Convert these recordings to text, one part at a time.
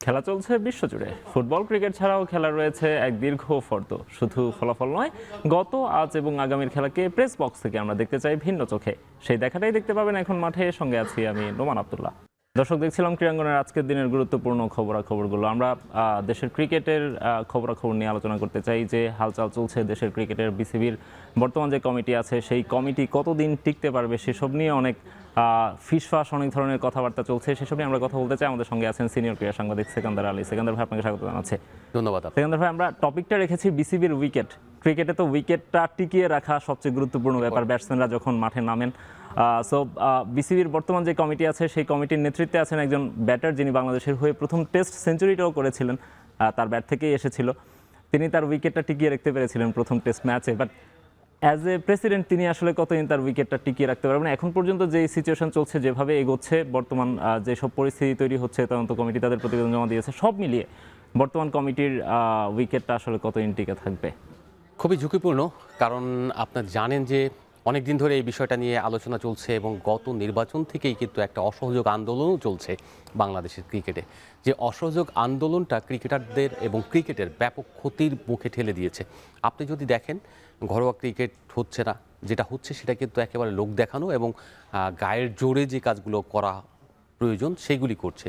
খেলা চলছে বিশ্বজুড়ে। ফুটবল, ক্রিকেট ছাড়াও খেলা রয়েছে এক দীর্ঘ ফর্দ। শুধু ফলাফল নয়, গত, আজ এবং আগামীর খেলাকে প্রেস বক্স থেকে আমরা দেখতে চাই ভিন্ন চোখে। সেই দেখাটাই দেখতে পাবেন এখন মাঠে। সঙ্গে আছি আমি নোমান আব্দুল্লাহ। দর্শক, দেখছিলাম ক্রীড়াঙ্গনের আজকের দিনের গুরুত্বপূর্ণ খবরাখবরগুলো। আমরা দেশের ক্রিকেটের খবরাখবর নিয়ে আলোচনা করতে চাই। যে হালচাল চলছে দেশের ক্রিকেটের, বিসিবির বর্তমান যে কমিটি আছে সেই কমিটি কতদিন টিকতে পারবে সেসব নিয়ে অনেক ফিসফাস, অনেক ধরনের কথাবার্তা চলছে। সেসব নিয়ে আমরা কথা বলতে চাই। আমাদের সঙ্গে আছেন সিনিয়র ক্রীড়া সাংবাদিক সেকান্দার আলী। সেকান্দার ভাই, আপনাকে স্বাগত জানাচ্ছি। ধন্যবাদ। সেকান্দার ভাই, আমরা টপিকটা রেখেছি বিসিবির উইকেট। ক্রিকেটে তো উইকেটটা টিকিয়ে রাখা সবচেয়ে গুরুত্বপূর্ণ ব্যাপার, ব্যাটসম্যানরা যখন মাঠে নামেন। বিসিবির বর্তমান যে কমিটি আছে সেই কমিটির নেতৃত্বে আছেন একজন ব্যাটার, যিনি বাংলাদেশের হয়ে প্রথম টেস্ট সেঞ্চুরিটাও করেছিলেন, তার ব্যাট থেকেই এসেছিল। তিনি তার উইকেটটা টিকিয়ে রাখতে পেরেছিলেন প্রথম টেস্ট ম্যাচে। বাট অ্যাজ এ প্রেসিডেন্ট তিনি আসলে কতদিন তার উইকেটটা টিকিয়ে রাখতে পারবেন? এখন পর্যন্ত যে সিচুয়েশন চলছে, যেভাবে এগোচ্ছে, বর্তমান যেসব পরিস্থিতি তৈরি হচ্ছে, তদন্ত কমিটি তাদের প্রতিবেদন জমা দিয়েছে, সব মিলিয়ে বর্তমান কমিটির উইকেটটা আসলে কতদিন টিকে থাকবে? খুবই ঝুঁকিপূর্ণ, কারণ আপনারা জানেন যে অনেক দিন ধরে এই বিষয়টা নিয়ে আলোচনা চলছে এবং গত নির্বাচন থেকেই কিন্তু একটা অসহযোগ আন্দোলনও চলছে বাংলাদেশের ক্রিকেটে। যে অসহযোগ আন্দোলনটা ক্রিকেটারদের এবং ক্রিকেটের ব্যাপক ক্ষতির মুখে ঠেলে দিয়েছে। আপনি যদি দেখেন, ঘরোয়া ক্রিকেট হচ্ছে না, যেটা হচ্ছে সেটা কিন্তু একেবারে লোক দেখানো এবং গায়ের জোরে যে কাজগুলো করা প্রয়োজন সেইগুলি করছে।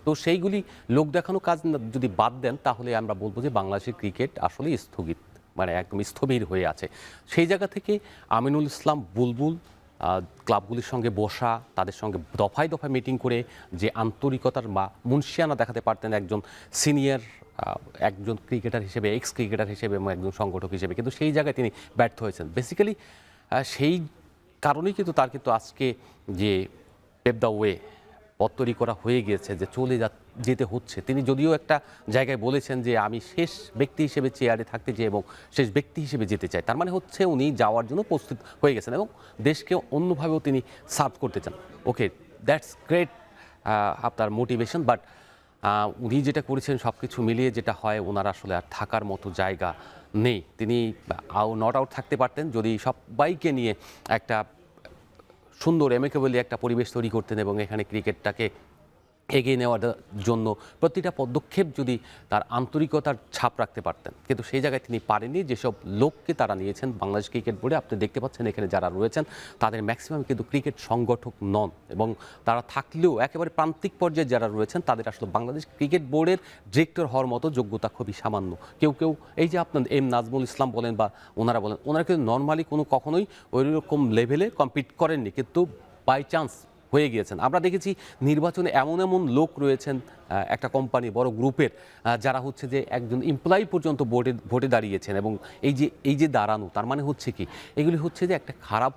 তো সেইগুলি লোক দেখানো কাজ যদি বাদ দেন, তাহলে আমরা বলবো যে বাংলাদেশের ক্রিকেট আসলে স্থগিত, মানে একদম স্থবির হয়ে আছে। সেই জায়গা থেকে আমিনুল ইসলাম বুলবুল ক্লাবগুলির সঙ্গে বসা, তাদের সঙ্গে দফায় দফায় মিটিং করে যে আন্তরিকতার বা মুন্সিয়ানা দেখাতে পারতেন একজন সিনিয়র একজন ক্রিকেটার হিসেবে, এক্স ক্রিকেটার হিসেবে এবং একজন সংগঠক হিসেবে, কিন্তু সেই জায়গায় তিনি ব্যর্থ হয়েছেন। বেসিক্যালি সেই কারণেই কিন্তু তার কিন্তু আজকে যে পেভ দ্য ওয়ে পথ তৈরি করা হয়ে গিয়েছে, যে চলে যেতে হচ্ছে। তিনি যদিও একটা জায়গায় বলেছেন যে আমি শেষ ব্যক্তি হিসেবে চেয়ারে থাকতে চাই এবং শেষ ব্যক্তি হিসেবে যেতে চাই, তার মানে হচ্ছে উনি যাওয়ার জন্য প্রস্তুত হয়ে গেছেন এবং দেশকে অন্যভাবেও তিনি সার্ভ করতে চান। ওকে, দ্যাটস গ্রেট আপনার মোটিভেশন, বাট উনি যেটা করেছেন সব কিছু মিলিয়ে যেটা হয়, ওনার আসলে আর থাকার মতো জায়গা নেই। তিনি নট আউট থাকতে পারতেন যদি সবাইকে নিয়ে একটা সুন্দর অ্যামিকেবলি একটা পরিবেশ তৈরি করতেন এবং এখানে ক্রিকেটটাকে এগিয়ে নেওয়ার জন্য প্রতিটা পদক্ষেপ যদি তার আন্তরিকতার ছাপ রাখতে পারতেন, কিন্তু সেই জায়গায় তিনি পারেননি। যেসব লোককে তারা নিয়েছেন বাংলাদেশ ক্রিকেট বোর্ডে, আপনি দেখতে পাচ্ছেন এখানে যারা রয়েছেন তাদের ম্যাক্সিমাম কিন্তু ক্রিকেট সংগঠক নন, এবং তারা থাকলেও একেবারে প্রান্তিক পর্যায়ে যারা রয়েছেন তাদের আসলে বাংলাদেশ ক্রিকেট বোর্ডের ডিরেক্টর হওয়ার মতো যোগ্যতা খুবই সামান্য। কেউ কেউ এই যে আপনার এম নাজমুল ইসলাম বলেন বা ওনারা বলেন, ওনারা কিন্তু নর্মালি কখনোই ওই রকম লেভেলে কম্পিট করেননি, কিন্তু বাই চান্স হয়ে গিয়েছেন। আমরা দেখেছি নির্বাচনে এমন এমন লোক রয়েছেন একটা কোম্পানি, বড় গ্রুপের, যারা হচ্ছে যে একজন এমপ্লয়ি পর্যন্ত ভোটে দাঁড়িয়েছেন, এবং এই যে দাঁড়ানো, তার মানে হচ্ছে কি, এগুলি হচ্ছে যে একটা খারাপ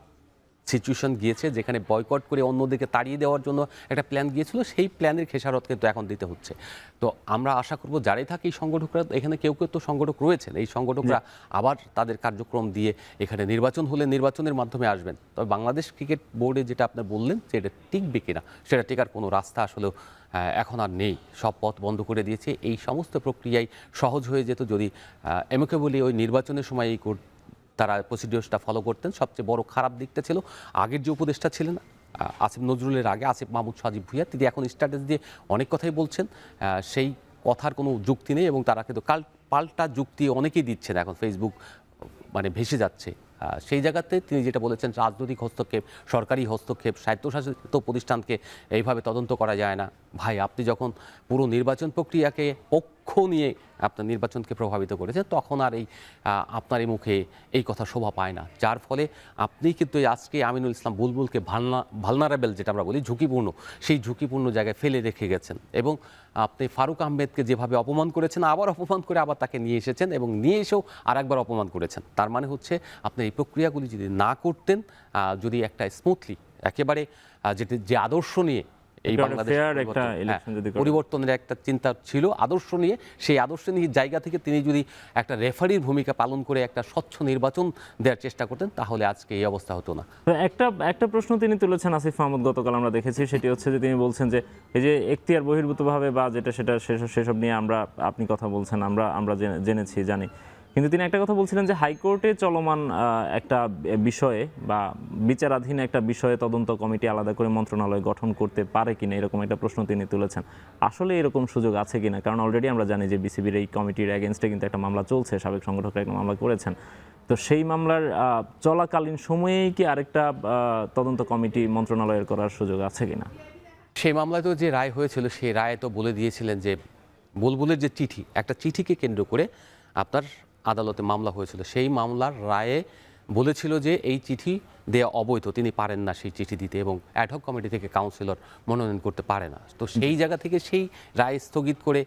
সিচুয়েশন গিয়েছে, যেখানে বয়কট করে অন্যদিকে তাড়িয়ে দেওয়ার জন্য একটা প্ল্যান গিয়েছিল, সেই প্ল্যানের খেসারত কিন্তু এখন দিতে হচ্ছে। তো আমরা আশা করব যারাই থাকে এই সংগঠকরা, এখানে কেউ কেউ তো সংগঠক রয়েছেন, এই সংগঠকরা আবার তাদের কার্যক্রম দিয়ে এখানে নির্বাচন হলে নির্বাচনের মাধ্যমে আসবেন। তবে বাংলাদেশ ক্রিকেট বোর্ডে যেটা আপনি বললেন যে এটা টিকবে কিনা, সেটা টিকার কোনো রাস্তা আসলেও এখন আর নেই। সব পথ বন্ধ করে দিয়েছে। এই সমস্ত প্রক্রিয়ায় সহজ হয়ে যেত যদি অ্যামিকেবলি ওই নির্বাচনের সময় তারা প্রসিডিওরটা ফলো করতেন। সবচেয়ে বড় খারাপ দিকটা ছিল আগের যে উপদেষ্টা ছিলেন আসিফ নজরুলের আগে আসিফ মাহমুদ সাজিব ভুঁইয়া, তিনি এখন স্ট্যাটাস দিয়ে অনেক কথাই বলছেন, সেই কথার কোনো যুক্তি নেই, এবং তারা কিন্তু পাল্টা যুক্তি অনেকেই দিচ্ছেন, এখন ফেসবুক মানে ভেসে যাচ্ছে। সেই জায়গাতে তিনি যেটা বলেছেন, রাজনৈতিক হস্তক্ষেপ, সরকারি হস্তক্ষেপ, স্বায়ত্তশাসিত প্রতিষ্ঠানকে এইভাবে তদন্ত করা যায় না। ভাই, আপনি যখন পুরো নির্বাচন প্রক্রিয়াকে পক্ষ নিয়ে আপনার নির্বাচনকে প্রভাবিত করেছেন, তখন আর আপনার এই মুখে এই কথা শোভা পায় না। যার ফলে আপনি কিন্তু আজকে আমিনুল ইসলাম বুলবুলকে ভালনারেবল যেটা আমরা বলি, ঝুঁকিপূর্ণ, সেই ঝুঁকিপূর্ণ জায়গায় ফেলে রেখে গেছেন, এবং আপনি ফারুক আহমেদকে যেভাবে অপমান করেছেন, আবার অপমান করে আবার তাকে নিয়ে এসেছেন, এবং নিয়ে এসেও আরেকবার অপমান করেছেন। তার মানে হচ্ছে আপনি এই প্রক্রিয়াগুলি যদি না করতেন, যদি একটা স্মুথলি একেবারে যে আদর্শ নিয়ে এই বাংলাদেশ পরিবর্তনের একটা চিন্তা ছিল, আদর্শ নিয়ে, সেই আদর্শ নিয়ে জায়গা থেকে তিনি যদি একটা রেফারির ভূমিকা পালন করে একটা স্বচ্ছ নির্বাচন দেওয়ার চেষ্টা করতেন, তাহলে আজকে এই অবস্থা হতো না। একটা প্রশ্ন তিনি তুলেছেন আসিফ মাহমুদ, গতকাল আমরা দেখেছি, সেটি হচ্ছে যে তিনি বলছেন যে এই যে এখতিয়ার বহির্ভূতভাবে বা যেটা সেসব নিয়ে আপনি কথা বলছেন, আমরা জেনেছি, জানি, কিন্তু তিনি একটা কথা বলছিলেন যে হাইকোর্টে চলমান একটা বিষয়ে বা বিচারাধীন একটা বিষয়ে তদন্ত কমিটি আলাদা করে মন্ত্রণালয় গঠন করতে পারে কিনা, এরকম একটা প্রশ্ন তিনি তুলেছেন। আসলে এরকম সুযোগ আছে কিনা? কারণ অলরেডি আমরা জানি যে বিসিবির এই কমিটির এগেনস্টে কিন্তু একটা মামলা চলছে, সাবেক সংগঠকরা একটা মামলা করেছেন। তো সেই মামলার চলাকালীন সময়েই কি আরেকটা তদন্ত কমিটি মন্ত্রণালয়ের করার সুযোগ আছে কিনা? সেই মামলায় তো যে রায় হয়েছিল সেই রায়ে তো বলে দিয়েছিলেন যে বুলবুলের যে চিঠি, একটা চিঠিকে কেন্দ্র করে আপনার আদালতে মামলা হয়েছিল, সেই মামলার রায়ে বলেছিল যে এই চিঠি দেয়া অবৈধ, তিনি পারেন না সেই চিঠি দিতে এবং অ্যাডহক কমিটি থেকে কাউন্সিলর মনোনয়ন করতে পারে না। তো সেই জায়গা থেকে সেই রায় স্থগিত করে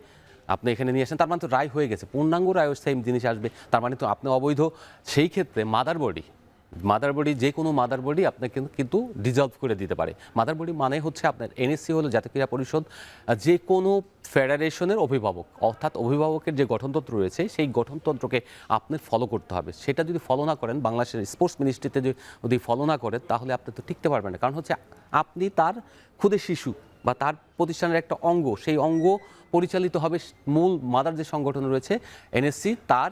আপনি এখানে নিয়ে আসেন, তার মানে তো রায় হয়ে গেছে, পূর্ণাঙ্গ রায় সেম জিনিস আসবে, তার মানে তো আপনি অবৈধ। সেই ক্ষেত্রে মাদার বডি যে কোনো মাদার বডি আপনাকে কিন্তু ডিজলভ করে দিতে পারে। মাদার বডি মানে হচ্ছে আপনার এনএসসি হলো জাতীয় ক্রীড়া পরিষদ, যে কোনো ফেডারেশনের অভিভাবক, অর্থাৎ অভিভাবকের যে গঠনতন্ত্র রয়েছে সেই গঠনতন্ত্রকে আপনি ফলো করতে হবে। সেটা যদি ফলো না করেন, বাংলাদেশের স্পোর্টস মিনিস্ট্রিতে যদি ফলো না করেন, তাহলে আপনি তো টিকতে পারবেন না। কারণ হচ্ছে আপনি তার ক্ষুদে শিশু বা তার প্রতিষ্ঠানের একটা অঙ্গ, সেই অঙ্গ পরিচালিত হবে মূল মাদার যে সংগঠন রয়েছে এনএসসি, তার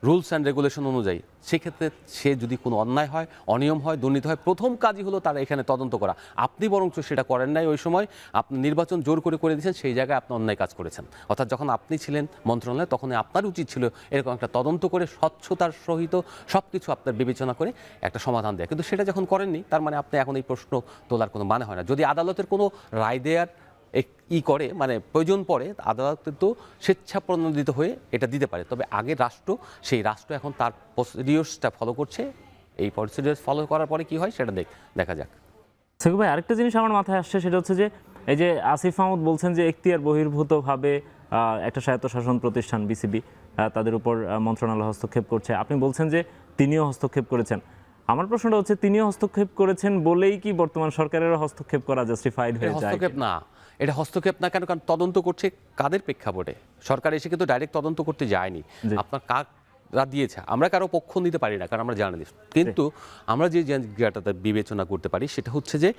রুলস অ্যান্ড রেগুলেশন অনুযায়ী। সেক্ষেত্রে সে যদি কোনো অন্যায় হয়, অনিয়ম হয়, দুর্নীতি হয়, প্রথম কাজই হলো তারা এখানে তদন্ত করা। আপনি বরঞ্চ সেটা করেন নাই, ওই সময় আপনি নির্বাচন জোর করে দিয়েছেন, সেই জায়গায় আপনি অন্যায় কাজ করেছেন। অর্থাৎ যখন আপনি ছিলেন মন্ত্রণালয়ে তখন আপনার উচিত ছিল এরকম একটা তদন্ত করে স্বচ্ছতার সহিত সব কিছু আপনার বিবেচনা করে একটা সমাধান দেয়। কিন্তু সেটা যখন করেননি, তার মানে আপনি এখন এই প্রশ্ন তোলার কোনো মানে হয় না। যদি আদালতের কোনো রায় দেওয়ার করে মানে প্রয়োজন পড়ে, আদালত কিন্তু স্বেচ্ছাপ্রণোদিত হয়ে এটা দিতে পারে। তবে আগে সেই রাষ্ট্র এখন তার প্রসিডিওর্সটা ফলো করছে। এই প্রসিডিওর্স ফলো করার পরে কি হয় সেটা দেখা যাক। সাকিব ভাই, আরেকটা জিনিস আমার মাথায় আসছে, সেটা হচ্ছে যে এই যে আসিফ মাহমুদ বলছেন যে এখতিয়ার বহির্ভূতভাবে একটা স্বায়ত্তশাসন প্রতিষ্ঠান বিসিবি তাদের উপর মন্ত্রণালয় হস্তক্ষেপ করছে। আপনি বলছেন যে তিনিও হস্তক্ষেপ করেছেন। আমার প্রশ্নটা হচ্ছে, তিনিও হস্তক্ষেপ করেছেন বলেই কি বর্তমান সরকারের হস্তক্ষেপ করা জাস্টিফাইড হয়ে যায়? হস্তক্ষেপ না, এটা হস্তক্ষেপ না। কেন? কারণ তদন্ত করছে কাদের প্রেক্ষাপটে? সরকার এসে কিন্তু ডাইরেক্ট তদন্ত করতে যায়নি। আপনার কারা দিয়েছে, আমরা কারো পক্ষ নিতে পারি না, কারণ আমরা জানি। কিন্তু আমরা যে জায়গাটাতে বিবেচনা করতে পারি সেটা হচ্ছে যে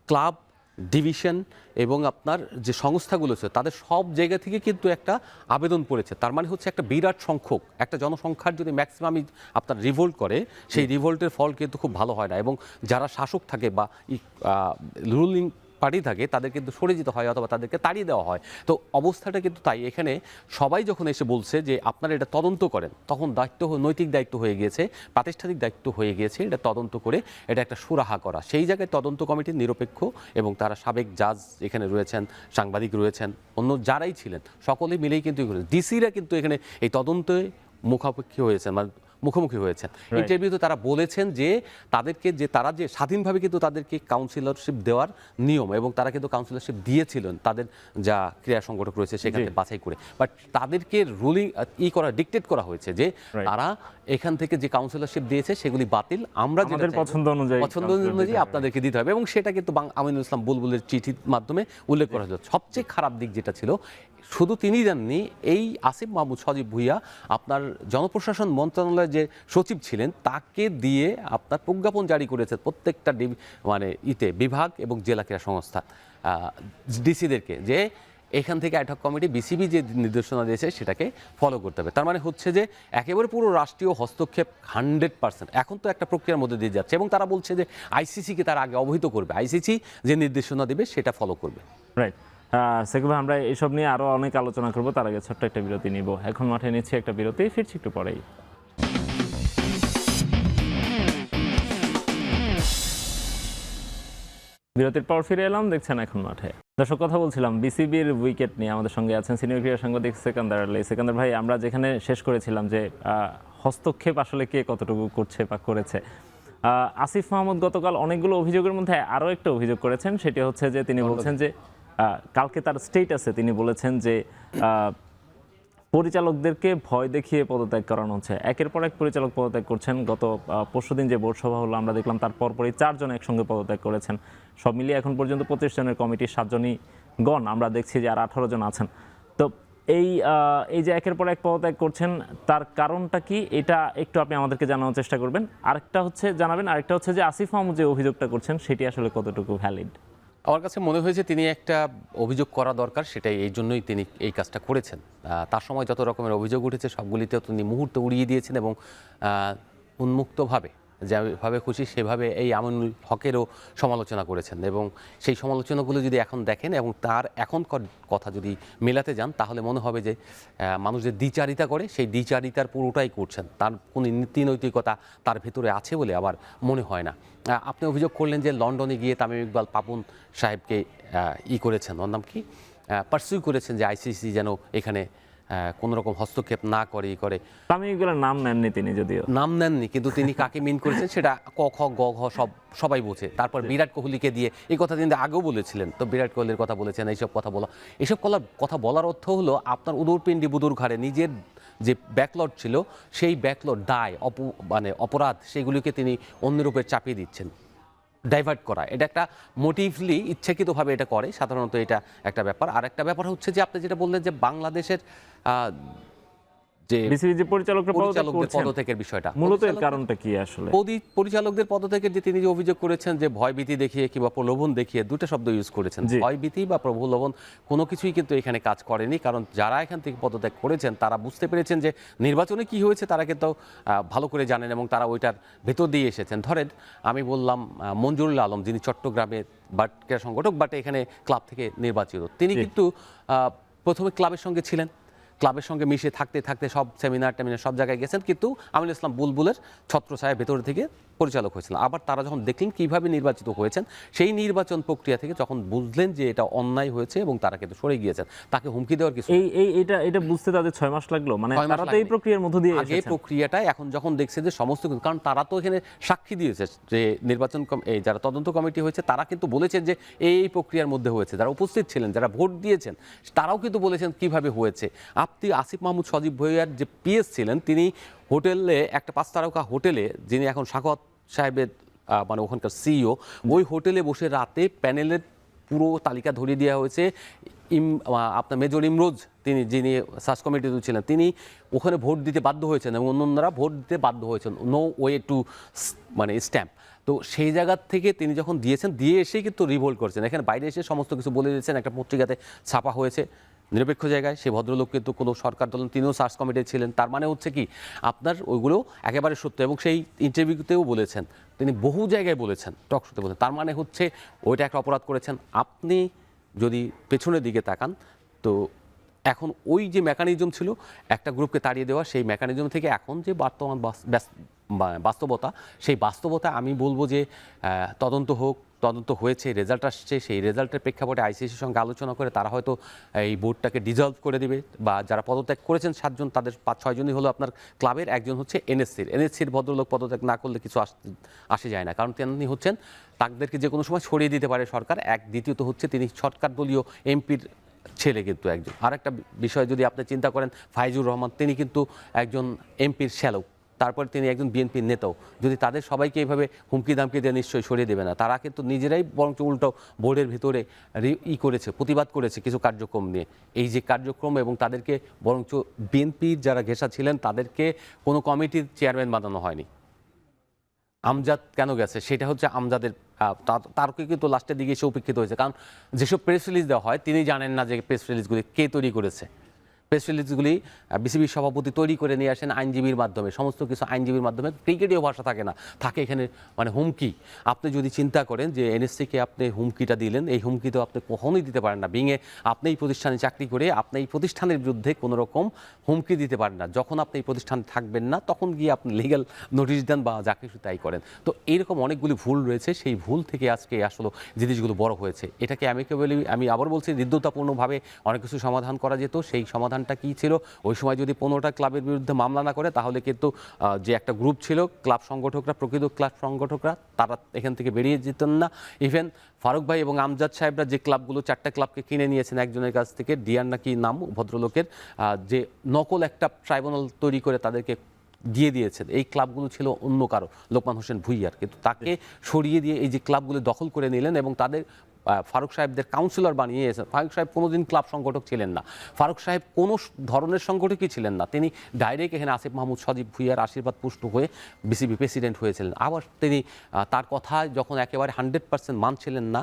ক্লাব, ডিভিশন এবং আপনার যে সংস্থাগুলো আছে তাদের সব জায়গা থেকে কিন্তু একটা আবেদন পড়েছে। তার মানে হচ্ছে একটা বিরাট সংখ্যক, একটা জনসংখ্যার যদি ম্যাক্সিমামই আপনার রিভোল্ট করে, সেই রিভোল্টের ফল কিন্তু খুব ভালো হয় না। এবং যারা শাসক থাকে বা রুলিং পার্টি থাকে তাদের কিন্তু সরে যেতে হয় অথবা তাদেরকে তাড়িয়ে দেওয়া হয়। তো অবস্থাটা কিন্তু তাই। এখানে সবাই যখন এসে বলছে যে আপনারা এটা তদন্ত করেন, তখন নৈতিক দায়িত্ব হয়ে গিয়েছে, প্রাতিষ্ঠানিক দায়িত্ব হয়ে গিয়েছে এটা তদন্ত করে এটা একটা সুরাহা করা। সেই জায়গায় তদন্ত কমিটির নিরপেক্ষ এবং তারা সাবেক জাজ এখানে রয়েছেন, সাংবাদিক রয়েছেন, অন্য যারাই ছিলেন সকলে মিলেই কিন্তু ডিসিরা কিন্তু এখানে এই তদন্তে মুখোমুখি হয়েছেন। ইন্টারভিউতে তারা বলেছেন যে তারা যে স্বাধীনভাবে কিন্তু তাদেরকে কাউন্সিলরশিপ দেওয়ার নিয়ম, এবং তারা কিন্তু কাউন্সিলরশিপ দিয়েছিলেন তাদের যা ক্রীড়া সংগঠক রয়েছে সেখানে বাছাই করে। বাট তাদেরকে ডিকটেট করা হয়েছে যে তারা এখান থেকে যে কাউন্সিলরশিপ দিয়েছে সেগুলি বাতিল, আমরা পছন্দ অনুযায়ী আপনাদেরকে দিতে হবে। এবং সেটা কিন্তু আমিনুল ইসলাম বুলবুলের চিঠির মাধ্যমে উল্লেখ করা হয়েছে। সবচেয়ে খারাপ দিক যেটা ছিল, শুধু তিনি জাননি, এই আসিফ মাহমুদ সজীব ভুইয়া আপনার জনপ্রশাসন মন্ত্রণালয়ের যে সচিব ছিলেন তাকে দিয়ে আপনার প্রজ্ঞাপন জারি করেছে প্রত্যেকটা বিভাগ এবং জেলা ক্রীড়া সংস্থা ডিসিদেরকে, যে এখান থেকে অ্যাডহক কমিটি বিসিবি যে নির্দেশনা দিয়েছে সেটাকে ফলো করতে হবে। তার মানে হচ্ছে যে একেবারে পুরো রাষ্ট্রীয় হস্তক্ষেপ 100%। এখন তো একটা প্রক্রিয়ার মধ্যে দিয়ে যাচ্ছে এবং তারা বলছে যে আইসিসিকে তারা আগে অবহিত করবে, আইসিসি যে নির্দেশনা দেবে সেটা ফলো করবে। রাইট। সাকিব ভাই, আমরা এসব নিয়ে আরো অনেক আলোচনা করবো, তার আগে ছোট্ট একটা বিরতি নিব। এখন মাঠে নিচ্ছি একটা বিরতি, ফিরছি একটু পরেই। বিরতির পর ফিরে এলাম, দেখছেন এখন মাঠে। দর্শক, কথা বলছিলাম বিসিবির উইকেট নিয়ে। আমাদের সঙ্গে আছেন সিনিয়র ক্রীড়া সাংবাদিক সেকান্দার আলী। সেকান্দার ভাই, আমরা যেখানে শেষ করেছিলাম যে হস্তক্ষেপ আসলে কে কতটুকু করছে বা করেছে, আসিফ মাহমুদ গতকাল অনেকগুলো অভিযোগের মধ্যে আরও একটা অভিযোগ করেছেন। সেটি হচ্ছে যে তিনি বলছেন যে কালকে তার স্টেটাসে তিনি বলেছেন যে পরিচালকদেরকে ভয় দেখিয়ে পদত্যাগ করানো হচ্ছে। একের পর এক পরিচালক পদত্যাগ করছেন। গত পরশুদিন যে বোর্ড সভা হলো আমরা দেখলাম তার পরপরই 4 জন একসঙ্গে পদত্যাগ করেছেন। সব মিলিয়ে এখন পর্যন্ত 25 জনের কমিটির 7 জনই গণ, আমরা দেখছি যে আর 18 জন আছেন। তো এই যে একের পর এক পদত্যাগ করছেন, তার কারণটা কি, এটা একটু আপনি আমাদেরকে জানানোর চেষ্টা করবেন। আরেকটা হচ্ছে যে আসিফ মাহমুদ যে অভিযোগটা করছেন সেটি আসলে কতটুকু ভ্যালিড? আমার কাছে মনে হয়েছে তিনি একটা অভিযোগ করা দরকার, সেটাই এই জন্যই তিনি এই কাজটা করেছেন। তার সময় যত রকমের অভিযোগ উঠেছে সবগুলিতে তিনি মুহূর্তে উড়িয়ে দিয়েছেন এবং উন্মুক্তভাবে যেভাবে খুশি সেভাবে এই আমিনুল হকেরও সমালোচনা করেছেন এবং সেই সমালোচনাগুলো যদি এখন দেখেন এবং তার এখনকার কথা যদি মেলাতে যান তাহলে মনে হবে যে মানুষ যে দ্বিচারিতা করে সেই দ্বিচারিতার পুরোটাই করছেন, তার কোনো নীতি নৈতিকতা তার ভেতরে আছে বলে আমার মনে হয় না। আপনি অভিযোগ করলেন যে লন্ডনে গিয়ে তামিম ইকবাল পাপন সাহেবকে করেছেন, ওর নাম কি, পারসিউ করেছেন যে আইসিসি যেন এখানে কোনো রকম হস্তক্ষেপ না করে তামিম ইকবালের নাম নেননি তিনি, যদিও নাম নেননি, কিন্তু তিনি কাকে মিন করেছেন সেটা ক খ গ ঘ সবাই বোঝে। তারপর বিরাট কোহলিকে দিয়ে এই কথা তিনি আগেও বলেছিলেন, তো বিরাট কোহলির কথা বলেছেন। এইসব কথা বলার অর্থ হলো আপনার উদরপিণ্ডি বুদুর ঘাড়ে নিজের যে ব্যাকলট ছিল সেই ব্যাকলট দায় অপরাধ সেগুলিকে তিনি অন্যের উপর চাপিয়ে দিচ্ছেন, ডাইভার্ট করা। এটা একটা মোটিভলি ইচ্ছাকৃতভাবে এটা করে সাধারণত, এটা একটা ব্যাপার। আর একটা ব্যাপার হচ্ছে যে আপনি যেটা বললেন যে বাংলাদেশের যে বিসিবি যে পরিচালকদের পদত্যাগের বিষয়টা, মূলত এর কারণটা কি আসলে? পরিচালকদের পদত্যাগের যে তিনি যে অভিযোগ করেছেন যে ভয়ভীতি দেখিয়ে কিংবা প্রলোভন দেখিয়ে, দুটো শব্দ ইউজ করেছেন, ভয়ভীতি বা প্রলোভন কোনো কিছুই কিন্তু এখানে কাজ করেনি। কারণ যারা এখান থেকে পদত্যাগ করেছেন তারা বুঝতে পেরেছেন যে নির্বাচনে কি হয়েছে তারা কিন্তু ভালো করে জানেন এবং তারা ওইটার ভেতর দিয়ে এসেছেন। ধরেন আমি বললাম মঞ্জুরুল আলম, যিনি চট্টগ্রামের ক্রীড়া সংগঠক বাট এখানে ক্লাব থেকে নির্বাচিত, তিনি কিন্তু প্রথমে ক্লাবের সঙ্গে ছিলেন, ক্লাবের সঙ্গে মিশে থাকতে থাকতে সব সেমিনার সব জায়গায় গেছেন, কিন্তু আমিনুল ইসলাম বুলবুলের ছত্রছায়া ভেতর থেকে পরিচালক হয়েছিলেন। আবার তারা যখন দেখলেন কিভাবে নির্বাচিত হয়েছেন, সেই নির্বাচন প্রক্রিয়া থেকে যখন বুঝলেন যে এটা অন্যায় হয়েছে এবং তারা কিন্তু সরে গিয়েছেন, তাকে হুমকি দেওয়ার কিছু এটা বুঝতে তাদের 6 মাস লাগলো, মানে তারা তো এই প্রক্রিয়ার মধ্যে দিয়ে আগে প্রক্রিয়াটা এখন যখন দেখছে যে সমস্ত কিছু, কারণ তারা তো এখানে সাক্ষী দিয়েছে যে নির্বাচন যারা তদন্ত কমিটি হয়েছে তারা কিন্তু বলেছেন যে এই প্রক্রিয়ার মধ্যে হয়েছে, যারা উপস্থিত ছিলেন, যারা ভোট দিয়েছেন তারাও কিন্তু বলেছেন কিভাবে হয়েছে। আপনি আসিফ মাহমুদ সজীব ভুঁইয়ার যে পিএস ছিলেন, তিনি হোটেলে, একটা 5 তারকা হোটেলে, যিনি এখন সাখাওয়াত সাহেবের ওখানকার সিইও, ওই হোটেলে বসে রাতে প্যানেলের পুরো তালিকা ধরিয়ে দেওয়া হয়েছে। আপনার মেজর ইমরোজ, যিনি সার্চ কমিটিতে ছিলেন, তিনি ওখানে ভোট দিতে বাধ্য হয়েছেন এবং অন্যরা ভোট দিতে বাধ্য হয়েছেন, নো ওয়ে টু স্ট্যাম্প। তো সেই জায়গা থেকে তিনি যখন দিয়েছেন, দিয়ে এসেই কিন্তু রিভোল্ট করছেন, এখানে বাইরে এসে সমস্ত কিছু বলে দিয়েছেন, একটা পত্রিকাতে ছাপা হয়েছে নিরপেক্ষ জায়গায়। সেই ভদ্রলোক কিন্তু কোনো সরকার দল, তিনিও সার্চ কমিটি ছিলেন। তার মানে হচ্ছে কি আপনার ওইগুলো একেবারে সত্য এবং সেই ইন্টারভিউতেও বলেছেন, তিনি বহু জায়গায় বলেছেন, টক শোতে বলেছেন। তার মানে হচ্ছে ওইটা একটা অপরাধ করেছেন। আপনি যদি পেছনের দিকে তাকান তো এখন ওই যে মেকানিজম ছিল একটা গ্রুপকে তাড়িয়ে দেওয়া, সেই মেকানিজম থেকে এখন যে বর্তমান বাস্তবতা, সেই বাস্তবতা আমি বলবো যে তদন্ত হয়েছে, রেজাল্ট আসছে, সেই রেজাল্টের প্রেক্ষাপটে আইসিসির সঙ্গে আলোচনা করে তারা হয়তো এই বোর্ডটাকে ডিজলভ করে দেবে, বা যারা পদত্যাগ করেছেন 7 জন, তাদের 5-6 জনই হলো আপনার ক্লাবের, একজন হচ্ছে এনএসসির ভদ্রলোক। পদত্যাগ না করলে কিছু আসে যায় না, কারণ তিনি হচ্ছেন তাদেরকে যে কোনো সময় সরিয়ে দিতে পারে সরকার, দ্বিতীয়ত হচ্ছে তিনি সরকার দলীয় এমপির ছেলে কিন্তু একজন। আর একটা বিষয় যদি আপনি চিন্তা করেন, ফাইজুর রহমান, তিনি কিন্তু একজন এমপির শ্যালক, তারপর তিনি একজন বিএনপির নেতাও। যদি তাদের সবাইকে এইভাবে হুমকি দামকি দিয়ে নিশ্চয়ই সরিয়ে দেবে না, তারা কিন্তু নিজেরাই বরঞ্চ উল্টো বোর্ডের ভিতরে করেছে, প্রতিবাদ করেছে কিছু কার্যক্রম নিয়ে। এই যে কার্যক্রম এবং তাদেরকে বরঞ্চ বিএনপির যারা ঘেঁষা ছিলেন তাদেরকে কোনো কমিটির চেয়ারম্যান বানানো হয়নি। আমজাদ কেন গেছে সেটা হচ্ছে আমজাদের, তারকে কিন্তু লাস্টের দিকে এসে উপেক্ষিত হয়েছে, কারণ যেসব প্রেস রিলিজ দেওয়া হয় তিনি জানেন না যে প্রেস রিলিজগুলি কে তৈরি করেছে। প্রেস রিলিজগুলি বিসিবির সভাপতি তৈরি করে নিয়ে আসেন আইনজীবীর মাধ্যমে, সমস্ত কিছু আইনজীবীর মাধ্যমে। ক্রিকেটেও ভাষা থাকে না, থাকে এখানে হুমকি। আপনি যদি চিন্তা করেন যে এনএসসিকে আপনি হুমকিটা দিলেন, এই হুমকি তো আপনি কখনোই দিতে পারেন না। বিঙে আপনি এই প্রতিষ্ঠানে চাকরি করে আপনি এই প্রতিষ্ঠানের বিরুদ্ধে কোনো রকম হুমকি দিতে পারেন না। যখন আপনি এই প্রতিষ্ঠানে থাকবেন না তখন গিয়ে আপনি লিগ্যাল নোটিশ দেন বা যা কিছু তাই করেন। তো এইরকম অনেকগুলি ভুল রয়েছে, সেই ভুল থেকে আজকে আসলে জিনিসগুলো বড় হয়েছে। এটাকে আমি আবার বলছি, হৃদ্যতাপূর্ণভাবে অনেক কিছু সমাধান করা যেত। সেই সমাধানটা কি ছিল, ওই সময় যদি 15টা ক্লাবের বিরুদ্ধে মামলা না করে তাহলে কিন্তু যে একটা গ্রুপ ছিল ক্লাব সংগঠকরা, প্রকৃত ক্লাব সংগঠকরা, তারা এখান থেকে বেরিয়ে যেতেন না। ইভেন ফারুক ভাই এবং আমজাদ সাহেবরা যে ক্লাবগুলো 4টা ক্লাবকে কিনে নিয়েছেন একজনের কাছ থেকে, ডিয়ার নাকি নাম ভদ্রলোকের, যে নকল একটা ট্রাইব্যুনাল তৈরি করে তাদেরকে দিয়ে দিয়েছেন, এই ক্লাবগুলো ছিল অন্য কারো, লোকমান হোসেন ভুঁইয়ার, কিন্তু তাকে সরিয়ে দিয়ে এই যে ক্লাবগুলো দখল করে নিলেন এবং তাদের ফারুক সাহেবদের কাউন্সিলর বানিয়েছেন। ফারুক সাহেব কোনোদিন ক্লাব সংগঠক ছিলেন না, ফারুক সাহেব কোনো ধরনের সংগঠকই ছিলেন না, তিনি ডাইরেক্ট এখানে আসিফ মাহমুদ সজীব ভুঁইয়ার আশীর্বাদ পুষ্ট হয়ে বিসিবি প্রেসিডেন্ট হয়েছিলেন। আবার তিনি তার কথা যখন একেবারে 100% মানছিলেন না,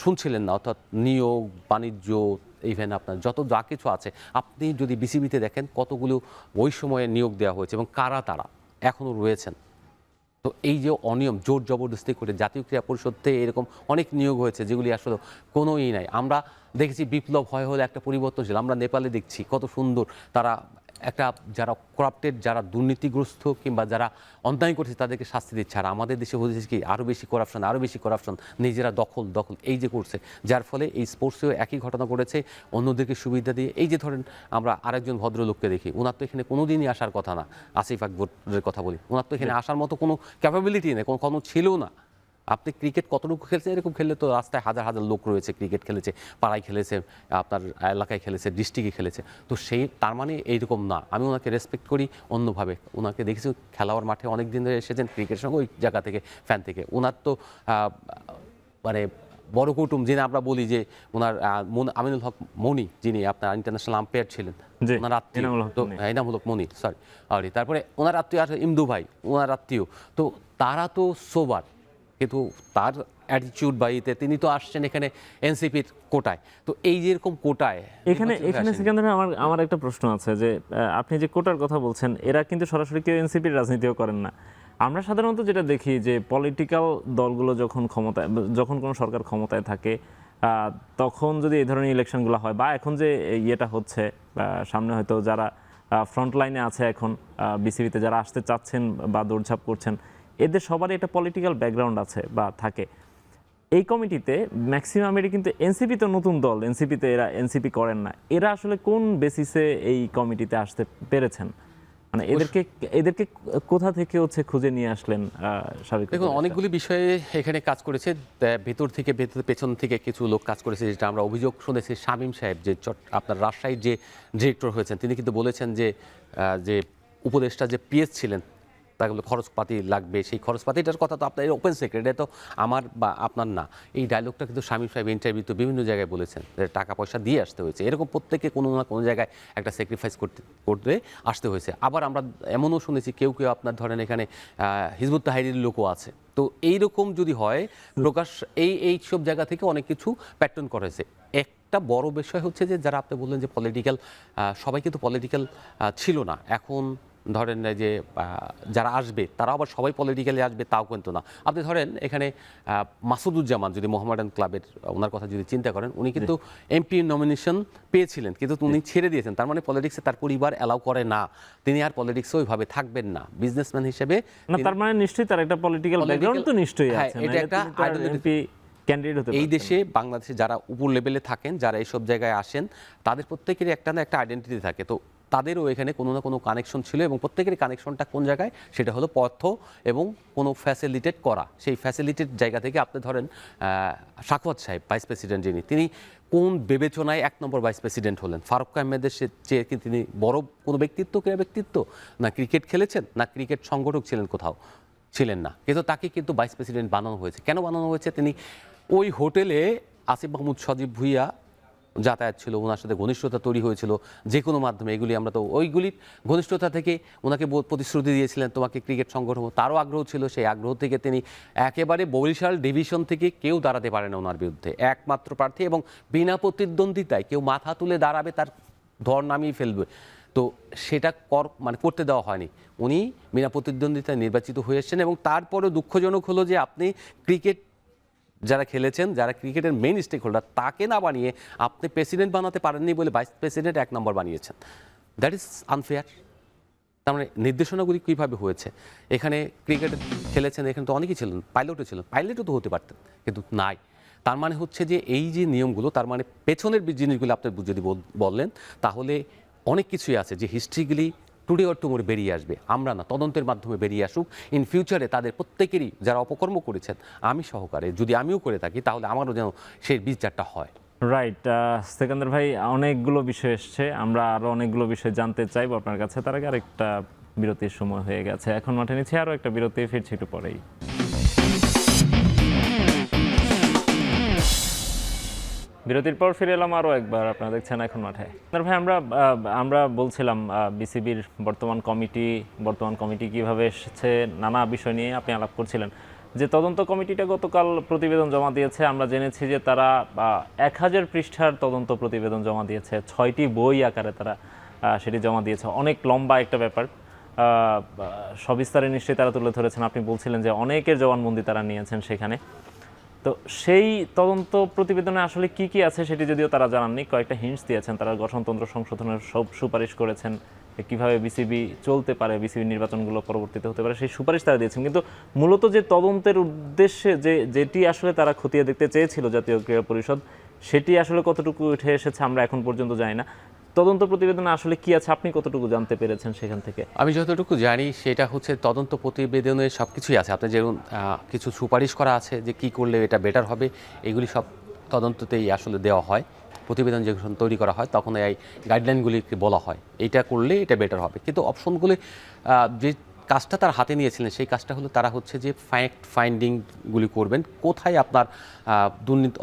শুনছিলেন না, অর্থাৎ নিয়োগ বাণিজ্য ইভেন আপনার যা কিছু আছে, আপনি যদি বিসিবিতে দেখেন কতগুলো ওই সময়ে নিয়োগ দেওয়া হয়েছে এবং কারা তারা এখনও রয়েছেন। তো এই যে অনিয়ম জোর জবরদস্তি করে জাতীয় ক্রীড়া পরিষদ থেকে এরকম অনেক নিয়োগ হয়েছে যেগুলি আসলে কোনোই নাই। আমরা দেখেছি বিপ্লব হয় হলে একটা পরিবর্তনশীল, আমরা নেপালে দেখছি কত সুন্দর তারা একটা যারা করাপ্টেড, যারা দুর্নীতিগ্রস্ত কিংবা যারা অন্যায় করছে তাদেরকে শাস্তি দিচ্ছে। আর আমাদের দেশে হয়েছে কি আরও বেশি করাপশন, নিজেরা দখল এই যে করছে, যার ফলে এই স্পোর্টসেও একই ঘটনা ঘটেছে, অন্যদেরকে সুবিধা দিয়ে। এই যে ধরেন আমরা আরেকজন ভদ্রলোককে দেখি, ওনার তো এখানে কোনোদিনই আসার কথা না, আসিফ আকবরের কথা বলি, ওনার তো এখানে আসার মতো কোনো ক্যাপাবিলিটি নেই, কোনো ছিল না। আপনি ক্রিকেট কতটুকু খেলছেন, এরকম খেললে তো রাস্তায় হাজার হাজার লোক রয়েছে, ক্রিকেট খেলেছে, পাড়ায় খেলেছে, আপনার এলাকায় খেলেছে, ডিস্ট্রিক্টে খেলেছে। তো সেই তার মানে এইরকম না। আমি ওনাকে রেসপেক্ট করি অন্যভাবে, ওনাকে দেখেছি খেলার মাঠে অনেক দিন ধরে এসেছেন ক্রিকেটের সঙ্গে, ওই জায়গা থেকে ফ্যান থেকে। ওনার তো মানে বড় কুটুম, যিনি আমরা বলি যে ওনার আমিনুল হক মনি, যিনি আপনার ইন্টারন্যাশনাল আম্পায়ার ছিলেন, ওনার আত্মীয়, তো এনামুল হক মনি সরি, তারপরে ওনার আত্মীয় আছে ইমদু ভাই, ওনার আত্মীয়। তো তারা তো সোবার, কিন্তু তার অ্যাটিটিউড বাড়িতে তিনি তো আসছেন এখানে এনসিপির কোটায়। তো এই যে এরকম কোটায় এখানে সেকেন্ডারে আমার একটা প্রশ্ন আছে যে আপনি যে কোটার কথা বলছেন, এরা কিন্তু সরাসরি কেউ এনসিপির রাজনীতিও করেন না। আমরা সাধারণত যেটা দেখি যে পলিটিক্যাল দলগুলো যখন কোনো সরকার ক্ষমতায় থাকে, তখন যদি এই ধরনের ইলেকশনগুলো হয় বা এখন যে ইয়েটা হচ্ছে সামনে, হয়তো যারা ফ্রন্ট লাইনে আছে এখন বিসিবিতে যারা আসতে চাচ্ছেন বা দৌড়ঝাঁপ করছেন, এদের সবারই একটা পলিটিক্যাল ব্যাকগ্রাউন্ড আছে বা থাকে। এই কমিটিতে ম্যাক্সিমামেরই কিন্তু এনসিপি, তো নতুন দল, এনসিপিতে এরা এনসিপি করেন না। এরা আসলে কোন বেসিসে এই কমিটিতে আসতে পেরেছেন? মানে এদেরকে কোথা থেকে খুঁজে নিয়ে আসলেন সাবেক? দেখুন, অনেকগুলি বিষয়ে এখানে কাজ করেছে, ভেতর থেকে পেছন থেকে কিছু লোক কাজ করেছে, যেটা আমরা অভিযোগ শুনেছি। শামীম সাহেব যে আপনার রাজশাহীর যে ডিরেক্টর হয়েছেন, তিনি কিন্তু বলেছেন যে উপদেষ্টা যে পিএস ছিলেন, তাগুলো খরচপাতি লাগবে, সেই খরচপাতিটার কথা তো আপনার ওপেন সিক্রেট, এটা তো আমার বা আপনার না। এই ডায়লগটা কিন্তু শামীম সাহেব ইন্টারভিউতে বিভিন্ন জায়গায় বলেছেন যে টাকা পয়সা দিয়ে আসতে হয়েছে, এরকম প্রত্যেকে কোনো না কোনো জায়গায় একটা স্যাক্রিফাইস করতে আসতে হয়েছে। আবার আমরা এমনও শুনেছি কেউ আপনার ধরেন এখানে হিজবুত তাহরিরের লোকও আছে। তো এইরকম যদি হয় প্রকাশ এই সব জায়গা থেকে অনেক কিছু প্যাটার্ন করেছে। একটা বড় বিষয় হচ্ছে যে যারা আপনি বললেন যে পলিটিক্যাল, সবাই কিন্তু পলিটিক্যাল ছিল না। এখন ধরেন যে যারা আসবে তারা আবার সবাই পলিটিক্যালি আসবে তাও কিন্তু না। আপনি ধরেন এখানে মাসুদুজ্জামান, যদি মোহামেডান ক্লাবের ওনার কথা যদি চিন্তা করেন, উনি কিন্তু এমপি নমিনেশন পেয়েছিলেন, কিন্তু উনি ছেড়ে দিয়েছেন। তার মানে পলিটিক্সে তার পরিবার অ্যালাউ করে না, তিনি আর পলিটিক্সে ওইভাবে থাকবেন না বিজনেসম্যান হিসেবে। তার মানে নিশ্চয়ই তার একটা পলিটিক্যাল ব্যাকগ্রাউন্ড তো নিশ্চয়ই আছে, এটা একটা এমপি ক্যান্ডিডেট হতে পারে। এই দেশে বাংলাদেশে যারা উপর লেভেলে থাকেন, যারা এইসব জায়গায় আসেন, তাদের প্রত্যেকেরই একটা না একটা আইডেন্টিটি থাকে। তো তাদেরও এখানে কোনো না কোনো কানেকশন ছিল, এবং প্রত্যেকেরই কানেকশনটা কোন জায়গায়, সেটা হলো পথ্য এবং কোনো ফ্যাসিলিটেট করা। সেই ফ্যাসিলিটেট জায়গা থেকে আপনি ধরেন সাখাওয়াত সাহেব ভাইস প্রেসিডেন্ট, তিনি কোন বিবেচনায় 1 নম্বর ভাইস প্রেসিডেন্ট হলেন? ফারুক আহমেদের চেয়ে কি তিনি বড় কোনো ক্রীড়া ব্যক্তিত্ব? না ক্রিকেট খেলেছেন, না ক্রিকেট সংগঠক ছিলেন, কোথাও ছিলেন না, কিন্তু তাকে কিন্তু ভাইস প্রেসিডেন্ট বানানো হয়েছে। কেন বানানো হয়েছে? তিনি ওই হোটেলে আসিফ মাহমুদ সজীব ভুঁইয়া যাতায়াত ছিল, ওনার সাথে ঘনিষ্ঠতা তৈরি হয়েছিল যে কোনো মাধ্যমে। এগুলি আমরা তো ওইগুলির ঘনিষ্ঠতা থেকে ওনাকে প্রতিশ্রুতি দিয়েছিলেন তোমাকে ক্রিকেট সংগঠন, তারও আগ্রহ ছিল। সেই আগ্রহ থেকে তিনি একেবারে বরিশাল ডিভিশন থেকে কেউ দাঁড়াতে পারে না ওনার বিরুদ্ধে, একমাত্র প্রার্থী, এবং বিনা প্রতিদ্বন্দ্বিতায় কেউ মাথা তুলে দাঁড়াবে তার ধর নামিয়ে ফেলবে। তো সেটা করতে দেওয়া হয়নি। উনি বিনা প্রতিদ্বন্দ্বিতায় নির্বাচিত হয়ে এসেছেন, এবং তারপরেও দুঃখজনক হলো যে আপনি ক্রিকেট যারা খেলেছেন, যারা ক্রিকেটের মেইন স্টেক হোল্ডার, তাকে না বানিয়ে আপনি প্রেসিডেন্ট বানাতে পারেননি বলে ভাইস প্রেসিডেন্ট 1 নম্বর বানিয়েছেন। That is unfair. তার মানে নির্দেশনাগুলি কীভাবে হয়েছে? এখানে ক্রিকেট খেলেছেন, এখানে তো অনেকেই ছিলেন, পাইলটও ছিলেন, পাইলটও তো হতে পারতেন, কিন্তু নাই। তার মানে হচ্ছে যে এই যে নিয়মগুলো, তার মানে পেছনের জিনিসগুলো আপনি যদি বললেন, তাহলে অনেক কিছুই আছে যে হিস্ট্রিগুলি টুডে অর টুমোরে বেরিয়ে আসবে। আমরা না, তদন্তের মাধ্যমে বেরিয়ে আসুক। ইন ফিউচারে তাদের প্রত্যেকেরই, যারা অপকর্ম করেছেন, আমি সহকারে যদি আমিও করে থাকি, তাহলে আমারও যেন সেই বিচারটা হয়। রাইট। সেকেন্দার ভাই, অনেকগুলো বিষয় এসছে, আমরা আরও অনেকগুলো বিষয় জানতে চাইবো আপনার কাছে। তার আগে আরেকটা বিরতির সময় হয়ে গেছে, এখন মাঠে নিচ্ছে আরও একটা বিরতি, ফিরছি একটু পরেই। বিরতির পর ফিরে এলাম আরও একবার, আপনারা দেখছেন এখন মাঠে। আপনার ভাই, আমরা বলছিলাম বিসিবির বর্তমান কমিটি কিভাবে এসেছে, নানা বিষয় নিয়ে আপনি আলাপ করছিলেন। যে তদন্ত কমিটিটা গতকাল প্রতিবেদন জমা দিয়েছে, আমরা জেনেছি যে তারা 1000 পৃষ্ঠার তদন্ত প্রতিবেদন জমা দিয়েছে, 6টি বই আকারে তারা সেটি জমা দিয়েছে। অনেক লম্বা একটা ব্যাপার, সবিস্তারে নিশ্চয়ই তারা তুলে ধরেছেন। আপনি বলছিলেন যে অনেকের জবানবন্দি তারা নিয়েছেন সেখানে। তো সেই তদন্ত প্রতিবেদনে আসলে কি কি আছে সেটি যদিও তারা জানাননি, কয়েকটা হিন্টস দিয়েছেন। তারা গঠনতন্ত্র সংশোধনের সব সুপারিশ করেছেন, কিভাবে বিসিবি চলতে পারে, বিসিবি নির্বাচনগুলো পরবর্তীতে হতে পারে, সেই সুপারিশ তারা দিয়েছেন। কিন্তু মূলত যে তদন্তের উদ্দেশ্যে যেটি আসলে তারা খতিয়ে দেখতে চেয়েছিল জাতীয় ক্রীড়া পরিষদ, সেটি আসলে কতটুকু উঠে এসেছে আমরা এখন পর্যন্ত জানি না। তদন্ত প্রতিবেদনে আসলে কি আছে, আপনি কতটুকু জানতে পেরেছেন সেখান থেকে? আমি যতটুকু জানি সেটা হচ্ছে তদন্ত প্রতিবেদনে সব কিছুই আছে। আপনার যেমন কিছু সুপারিশ করা আছে যে কি করলে এটা বেটার হবে, এগুলি সব তদন্ততেই আসলে দেওয়া হয়। প্রতিবেদন যখন তৈরি করা হয় তখন এই গাইডলাইনগুলিকে বলা হয় এইটা করলে এটা বেটার হবে। কিন্তু অপশনগুলি যে কাজটা তার হাতে নিয়েছিলেন সেই কাজটা হলো তারা হচ্ছে যে ফ্যাক্ট ফাইন্ডিংগুলি করবেন, কোথায় আপনার দুর্নীতি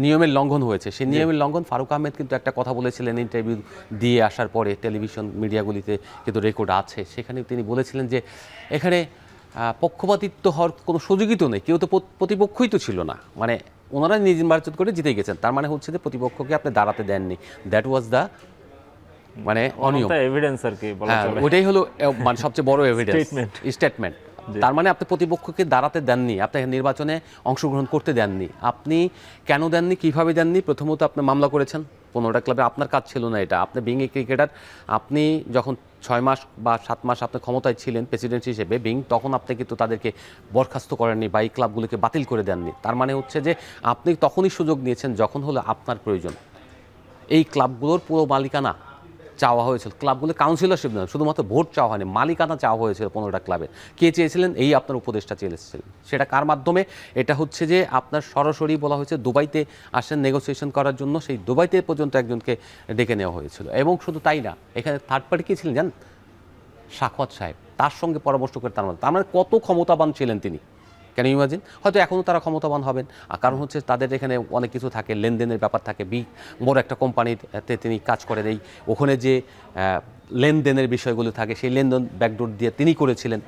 নিয়মের লঙ্ঘন হয়েছে। সেই নিয়মের লঙ্ঘন ফারুক আহমেদ কিন্তু একটা কথা বলেছিলেন ইন্টারভিউ দিয়ে আসার পরে, টেলিভিশন মিডিয়াগুলিতে কিন্তু রেকর্ড আছে। সেখানে তিনি বলেছিলেন যে এখানে পক্ষপাতিত্ব হওয়ার কোনো সুযোগই তো নেই, কেউ তো প্রতিপক্ষই তো ছিল না, মানে ওনারা নির্বাচন করে জিতে গেছেন, তার মানে হচ্ছে যে প্রতিপক্ষকে আপনি দাঁড়াতে দেননি। দ্যাট ওয়াজ দ্য মানে অনিয়ম, এভিডেন্স আর কি বলা চলে। ওটাই হলো মানে সবচেয়ে বড় এভিডেন্স, স্টেটমেন্ট। তার মানে আপনি প্রতিপক্ষকে দাঁড়াতে দেননি, আপনি নির্বাচনে অংশগ্রহণ করতে দেননি। আপনি কেন দেননি, কিভাবে দেননি? প্রথমত আপনি মামলা করেছেন 15টা ক্লাবে, আপনার কাজ ছিল না এটা। আপনি বিং এ ক্রিকেটার, আপনি যখন 6 মাস বা 7 মাস আপনি ক্ষমতায় ছিলেন প্রেসিডেন্ট হিসেবে বিং, তখন আপনি কিন্তু তাদেরকে বরখাস্ত করেননি বা এই ক্লাবগুলোকে বাতিল করে দেননি। তার মানে হচ্ছে যে আপনি তখনই সুযোগ নিয়েছেন যখন হলো আপনার প্রয়োজন। এই ক্লাবগুলোর পুরো মালিকানা চাওয়া হয়েছিল, ক্লাবগুলো কাউন্সিলরশিপ নয়, শুধুমাত্র ভোট চাওয়া হয়নি, মালিকানা চাওয়া হয়েছিল 15টা ক্লাবের। কে চেয়েছিলেন? এই আপনার উপদেষ্টা চেয়েছিলেন। সেটা কার মাধ্যমে? এটা হচ্ছে যে আপনার সরাসরি বলা হয়েছে দুবাইতে আসেন নেগোসিয়েশন করার জন্য, সেই দুবাইতে পর্যন্ত একজনকে ডেকে নেওয়া হয়েছিল। এবং শুধু তাই না, এখানে থার্ড পার্টি কে ছিলেন জান? সাখাওয়াত সাহেব, তার সঙ্গে পরামর্শ করে। তার মানে কত ক্ষমতাবান ছিলেন তিনি, ক্যান ইউ ইমাজিন? হয়তো এখনও তারা ক্ষমতাবান হবেন, কারণ হচ্ছে তাদের এখানে অনেক কিছু থাকে, লেনদেনের ব্যাপার থাকে। বড় একটা কোম্পানিতে তিনি কাজ করেন, এই ওখানে যে লেনদেনের বিষয়গুলো থাকে সেই লেনদেন ব্যাকডোর দিয়ে তিনি করেছিলেন।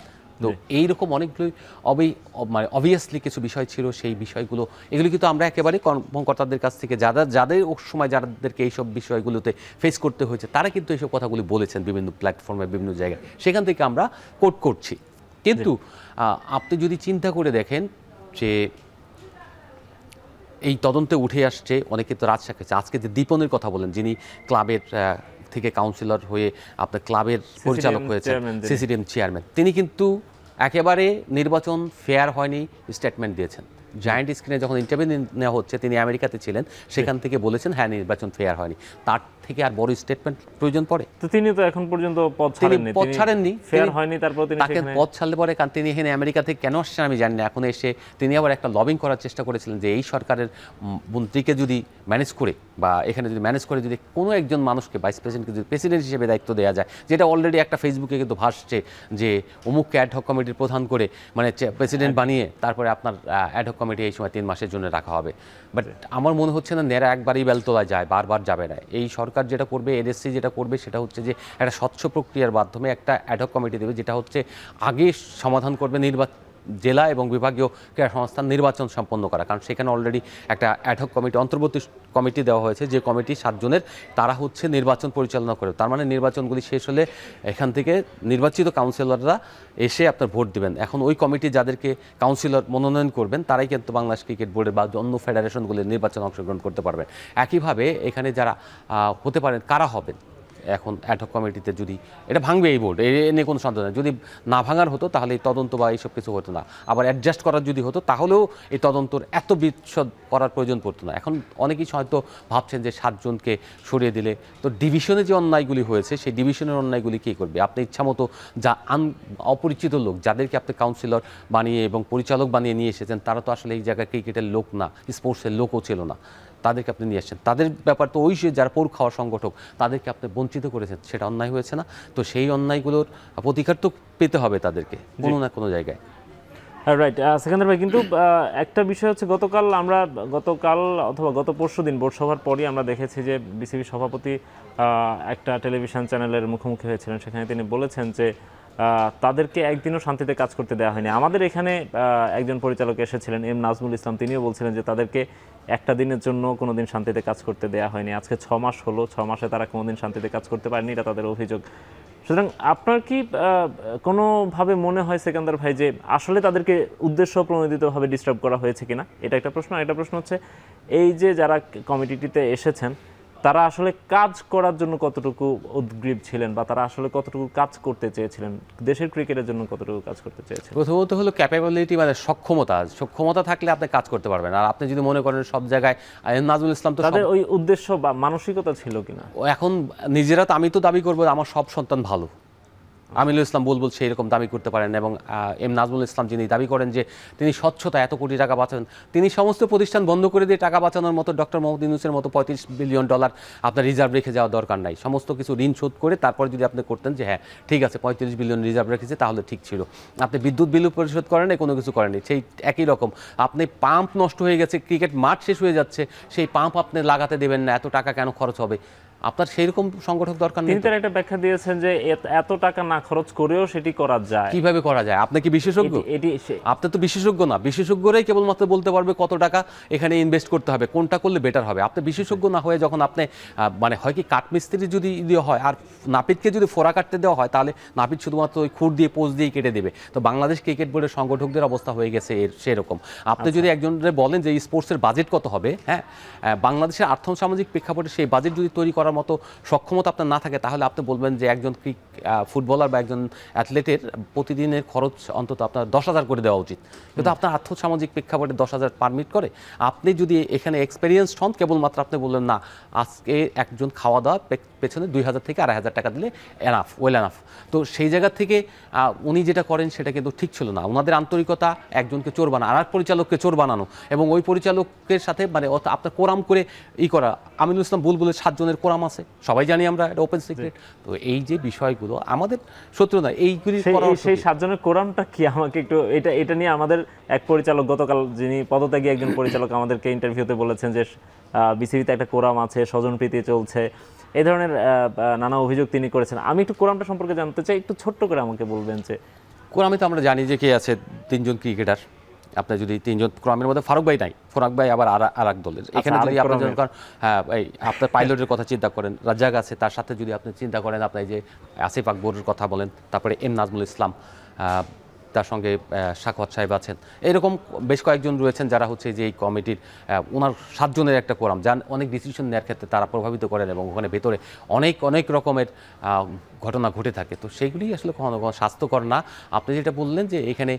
তো এইরকম অনেকগুলোই মানে অবভিয়াসলি কিছু বিষয় ছিল, সেই বিষয়গুলো এগুলি কিন্তু আমরা একেবারে কর্মকর্তাদের কাছ থেকে যাদের সময় যাদেরকে এইসব বিষয়গুলোতে ফেস করতে হয়েছে তারা কিন্তু এইসব কথাগুলি বলেছেন বিভিন্ন প্ল্যাটফর্মে, বিভিন্ন জায়গায়, সেখান থেকে আমরা কোট করছি। কিন্তু আপনি যদি চিন্তা করে দেখেন যে এই তদন্তে উঠে আসছে, অনেকে তো রাজ সাক্ষী, আজকে যে দীপনের কথা বলেন, যিনি ক্লাবের থেকে কাউন্সিলর হয়ে আপনার ক্লাবের পরিচালক হয়েছে, সিসিডিএম চেয়ারম্যান, তিনি কিন্তু একেবারে নির্বাচন ফেয়ার হয়নি স্টেটমেন্ট দিয়েছেন। জায়ান্ট স্ক্রিনে যখন ইন্টারভিউ নেওয়া হচ্ছে, তিনি আমেরিকাতে ছিলেন, সেখান থেকে বলেছেন হ্যাঁ নির্বাচন ফেয়ার হয়নি। তার থেকে আর বড় স্টেটমেন্ট প্রয়োজন পড়ে? তো তিনি তো এখন পর্যন্ত পদ ছাড়েননি, ফেয়ার হয়নি, তারপর তাকে পদ ছাড়লে পরে তিনি এখানে আমেরিকা থেকে কেন আসছেন আমি জানি না। এখন এসে তিনি আবার একটা লবিং করার চেষ্টা করেছিলেন যে এই সরকারের মন্ত্রীকে যদি ম্যানেজ করে বা এখানে যদি ম্যানেজ করে যদি কোনো একজন মানুষকে, ভাইস প্রেসিডেন্টকে যদি প্রেসিডেন্ট হিসেবে দায়িত্ব দেওয়া যায়, যেটা অলরেডি একটা ফেসবুকে কিন্তু ভাসছে যে অমুককে অ্যাডহক কমিটির প্রধান করে মানে প্রেসিডেন্ট বানিয়ে তারপরে আপনার অ্যাডহক কমিটি এই সময় 3 মাসের জন্য রাখা হবে। বাট আমার মনে হচ্ছে না নেরা একবারই বেলতলায় যায়, বারবার যাবে না। এই সরকার যেটা করবে, এনএসসি যেটা করবে, সেটা হচ্ছে যে একটা স্বচ্ছ প্রক্রিয়ার মাধ্যমে একটা অ্যাডহক কমিটি দেবে, যেটা হচ্ছে আগে সমাধান করবে জেলা এবং বিভাগীয় ক্রীড়া সংস্থার নির্বাচন সম্পন্ন করা। কারণ সেখানে অলরেডি একটা অ্যাডহক কমিটি, অন্তর্বর্তী কমিটি দেওয়া হয়েছে, যে কমিটি 7 জনের, তারা হচ্ছে নির্বাচন পরিচালনা করে। তার মানে নির্বাচনগুলি শেষ হলে এখান থেকে নির্বাচিত কাউন্সিলররা এসে আপনার ভোট দিবেন। এখন ওই কমিটি যাদেরকে কাউন্সিলর মনোনয়ন করবেন তারাই কিন্তু বাংলাদেশ ক্রিকেট বোর্ডের বা অন্য ফেডারেশনগুলির নির্বাচনে অংশগ্রহণ করতে পারবেন। একইভাবে এখানে যারা হতে পারেন, কারা হবেন এখন অ্যাডহক কমিটিতে, যদি এটা ভাঙবে এই বোর্ড, এ নিয়ে কোনো সন্দেহ নেই। যদি না ভাঙার হতো তাহলে এই তদন্ত বা এইসব কিছু হতো না। আবার অ্যাডজাস্ট করার যদি হতো তাহলেও এই তদন্তর এত বিশদ করার প্রয়োজন পড়তো না। এখন অনেকেই হয়তো ভাবছেন যে 7 জনকে সরিয়ে দিলে তো ডিভিশনে যে অন্যায়গুলি হয়েছে সেই ডিভিশনের অন্যায়গুলি কী করবে? আপনি ইচ্ছামতো যা অপরিচিত লোক যাদেরকে আপনি কাউন্সিলর বানিয়ে এবং পরিচালক বানিয়ে নিয়ে এসেছেন, তারা তো আসলে এই জায়গায় ক্রিকেটের লোক না, স্পোর্টসের লোকও ছিল না, তাদেরকে আপনি নিয়ে আসছেন। তাদের ব্যাপার তো ওই যারা পৌর খাওয়া সংগঠক, তাদেরকে আপনি বঞ্চিত করেছেন, সেটা অন্যায় হয়েছে না? তো সেই অন্যায়গুলোর প্রতিকার তো পেতে হবে তাদেরকে কোনো না কোনো জায়গায়। রাইট সেকেন্দার ভাই, কিন্তু একটা বিষয় হচ্ছে গতকাল অথবা গত পরশুদিন বোর্ড সভার পরই আমরা দেখেছি যে বিসিবি সভাপতি একটা টেলিভিশন চ্যানেলের মুখোমুখি হয়েছিলেন। সেখানে তিনি বলেছেন যে তাদেরকে একদিনও শান্তিতে কাজ করতে দেওয়া হয়নি। আমাদের এখানে একজন পরিচালক এসেছিলেন, এম নাজমুল ইসলাম, তিনিও বলছিলেন যে তাদেরকে একটা দিনের জন্য কোনোদিন শান্তিতে কাজ করতে দেওয়া হয়নি। আজকে 6 মাস হলো, 6 মাসে তারা কোনোদিন শান্তিতে কাজ করতে পারেনি, এটা তাদের অভিযোগ। সুতরাং আপনার কি কোনোভাবে মনে হয় সেকেন্দার ভাই যে আসলে তাদেরকে উদ্দেশ্য প্রণোদিতভাবে ডিস্টার্ব করা হয়েছে কিনা? এটা একটা প্রশ্ন। আর একটা প্রশ্ন হচ্ছে, এই যে যারা কমিটিটিতে এসেছেন তারা আসলে কাজ করার জন্য কতটুকু উদ্গ্রীব ছিলেন, বা তারা আসলে কতটুকু কাজ করতে চেয়েছিলেন, দেশের ক্রিকেটের জন্য কতটুকু কাজ করতে চেয়েছিলেন? প্রথমত হলো ক্যাপাবিলিটি, মানে সক্ষমতা থাকলে আপনি কাজ করতে পারবেন। আর আপনি যদি মনে করেন সব জায়গায় নাজমুল ইসলাম, তো তাদের ওই উদ্দেশ্য বা মানসিকতা ছিল কিনা? এখন নিজেরা তো, আমি তো দাবি করবো আমার সব সন্তান ভালো। আমিনুল ইসলাম বুলবুল সেই রকম দাবি করতে পারেন, এবং এম নাজমুল ইসলাম যিনি দাবি করেন যে তিনি স্বচ্ছতা, এত কোটি টাকা বাঁচান, তিনি সমস্ত প্রতিষ্ঠান বন্ধ করে দিয়ে টাকা বাঁচানোর মতো ডক্টর মোহাম্মদ ইউনূসের মতো $35 বিলিয়ন আপনার রিজার্ভ রেখে যাওয়ার দরকার নাই। সমস্ত কিছু ঋণ শোধ করে তারপরে যদি আপনি করতেন যে হ্যাঁ ঠিক আছে 35 বিলিয়ন রিজার্ভ রেখেছে, তাহলে ঠিক ছিল। আপনি বিদ্যুৎ বিল পরিশোধ করেন নাই, কোনো কিছু করেননি। সেই একই রকম আপনি পাম্প নষ্ট হয়ে গেছে, ক্রিকেট মাঠ শেষ হয়ে যাচ্ছে, সেই পাম্প আপনি লাগাতে দেবেন না, এত টাকা কেন খরচ হবে? আপনার সেই রকম সংগঠক দরকার নেই। তিনি তার একটা ব্যাখ্যা দিয়েছেন যে এত টাকা না খরচ করেও সেটি করা যায়। কিভাবে করা যায়? আপনি কি বিশেষজ্ঞ? আপনি তো বিশেষজ্ঞ না। বিশেষজ্ঞরাই কেবলমাত্র বলতে পারবে কত টাকা এখানে ইনভেস্ট করতে হবে, কোনটা করলে বেটার হবে। আপনি বিশেষজ্ঞ না হয়ে যখন আপনি মানে হয় কি কাঠমিস্ত্রি যদি দেওয়া হয় আর নাপিতকে যদি ফোড়া কাটতে দেওয়া হয়, তাহলে নাপিত শুধুমাত্র ওই খুঁড় দিয়ে পোজ দিয়ে কেটে দেবে। তো বাংলাদেশ ক্রিকেট বোর্ডের সংগঠকদের অবস্থা হয়ে গেছে সেরকম। আপনি যদি একজনের বলেন যে স্পোর্টসের বাজেট কত হবে, হ্যাঁ, বাংলাদেশের আর্থসামাজিক প্রেক্ষাপটে সেই বাজেট যদি তৈরি করার মতো সক্ষমতা আপনার না থাকে, তাহলে আপনি বলবেন যে একজন ফুটবলার বা একজন অ্যাথলেটের প্রতিদিনের খরচ অন্তত আপনার 10,000 করে দেওয়া উচিত। কিন্তু আপনার আর্থসামাজিক প্রেক্ষাপটে 10,000 পারমিট করে? আপনি যদি এখানে এক্সপেরিয়েন্সড হন, কেবলমাত্র আপনি বললেন না আজকে একজন খাওয়া দাওয়া পেছনে 2,000 থেকে 2,500 টাকা দিলে এনাফ, ওয়েল এনাফ। তো সেই জায়গা থেকে উনি যেটা করেন সেটা কিন্তু ঠিক ছিল না। ওনাদের আন্তরিকতা একজনকে চোর বানানো, আর এক পরিচালককে চোর বানানো, এবং ওই পরিচালকের সাথে মানে আপনার কোরাম করে করা। আমিনুল ইসলাম বুলবুলের 7 জনের কোরাম আছে, সবাই জানি আমরা, এটা ওপেন সিক্রেট। তো এই যে বিষয়গুলো আমাদের শত্রু না, এইগুলি সেই 7 জনের কোরামটা কি আমাকে একটু এটা নিয়ে আমাদের এক পরিচালক গতকাল, যিনি পদত্যাগী একজন পরিচালক, আমাদেরকে ইন্টারভিউতে বলেছেন যে বিসিবিতে একটা কোরাম আছে, স্বজনপ্রীতি চলছে, এই ধরনের নানা অভিযোগ তিনি করেছেন। আমি একটু কোরামটা সম্পর্কে জানতে চাই, একটু ছোট্ট করে আমাকে বলবেন যে কোরামে তো আমরা জানি যে কে আছে, 3 জন ক্রিকেটার। আপনার যদি 3 জন, কোরামের মধ্যে ফারুক ভাই নাই, ফারুক ভাই আবার আর এক দলের। এখানে যদি আপনি হ্যাঁ আপনার পাইলটের কথা চিন্তা করেন, রাজ্জাক আছে, তার সাথে যদি আপনি চিন্তা করেন, আপনার যে আসিফ আকবরের কথা বলেন, তারপরে এম নাজমুল ইসলাম, তার সঙ্গে সাখাওয়াত সাহেব আছেন, এরকম বেশ কয়েকজন রয়েছেন যারা হচ্ছে যে এই কমিটির ওনার 7 জনের একটা কোরাম, যান অনেক ডিসিশন নেওয়ার ক্ষেত্রে তারা প্রভাবিত করেন, এবং ওখানে ভেতরে অনেক রকমের ঘটনা ঘটে থাকে। তো সেইগুলি আসলে কখনো স্বাস্থ্যকর না। আপনি যেটা বললেন যে এখানে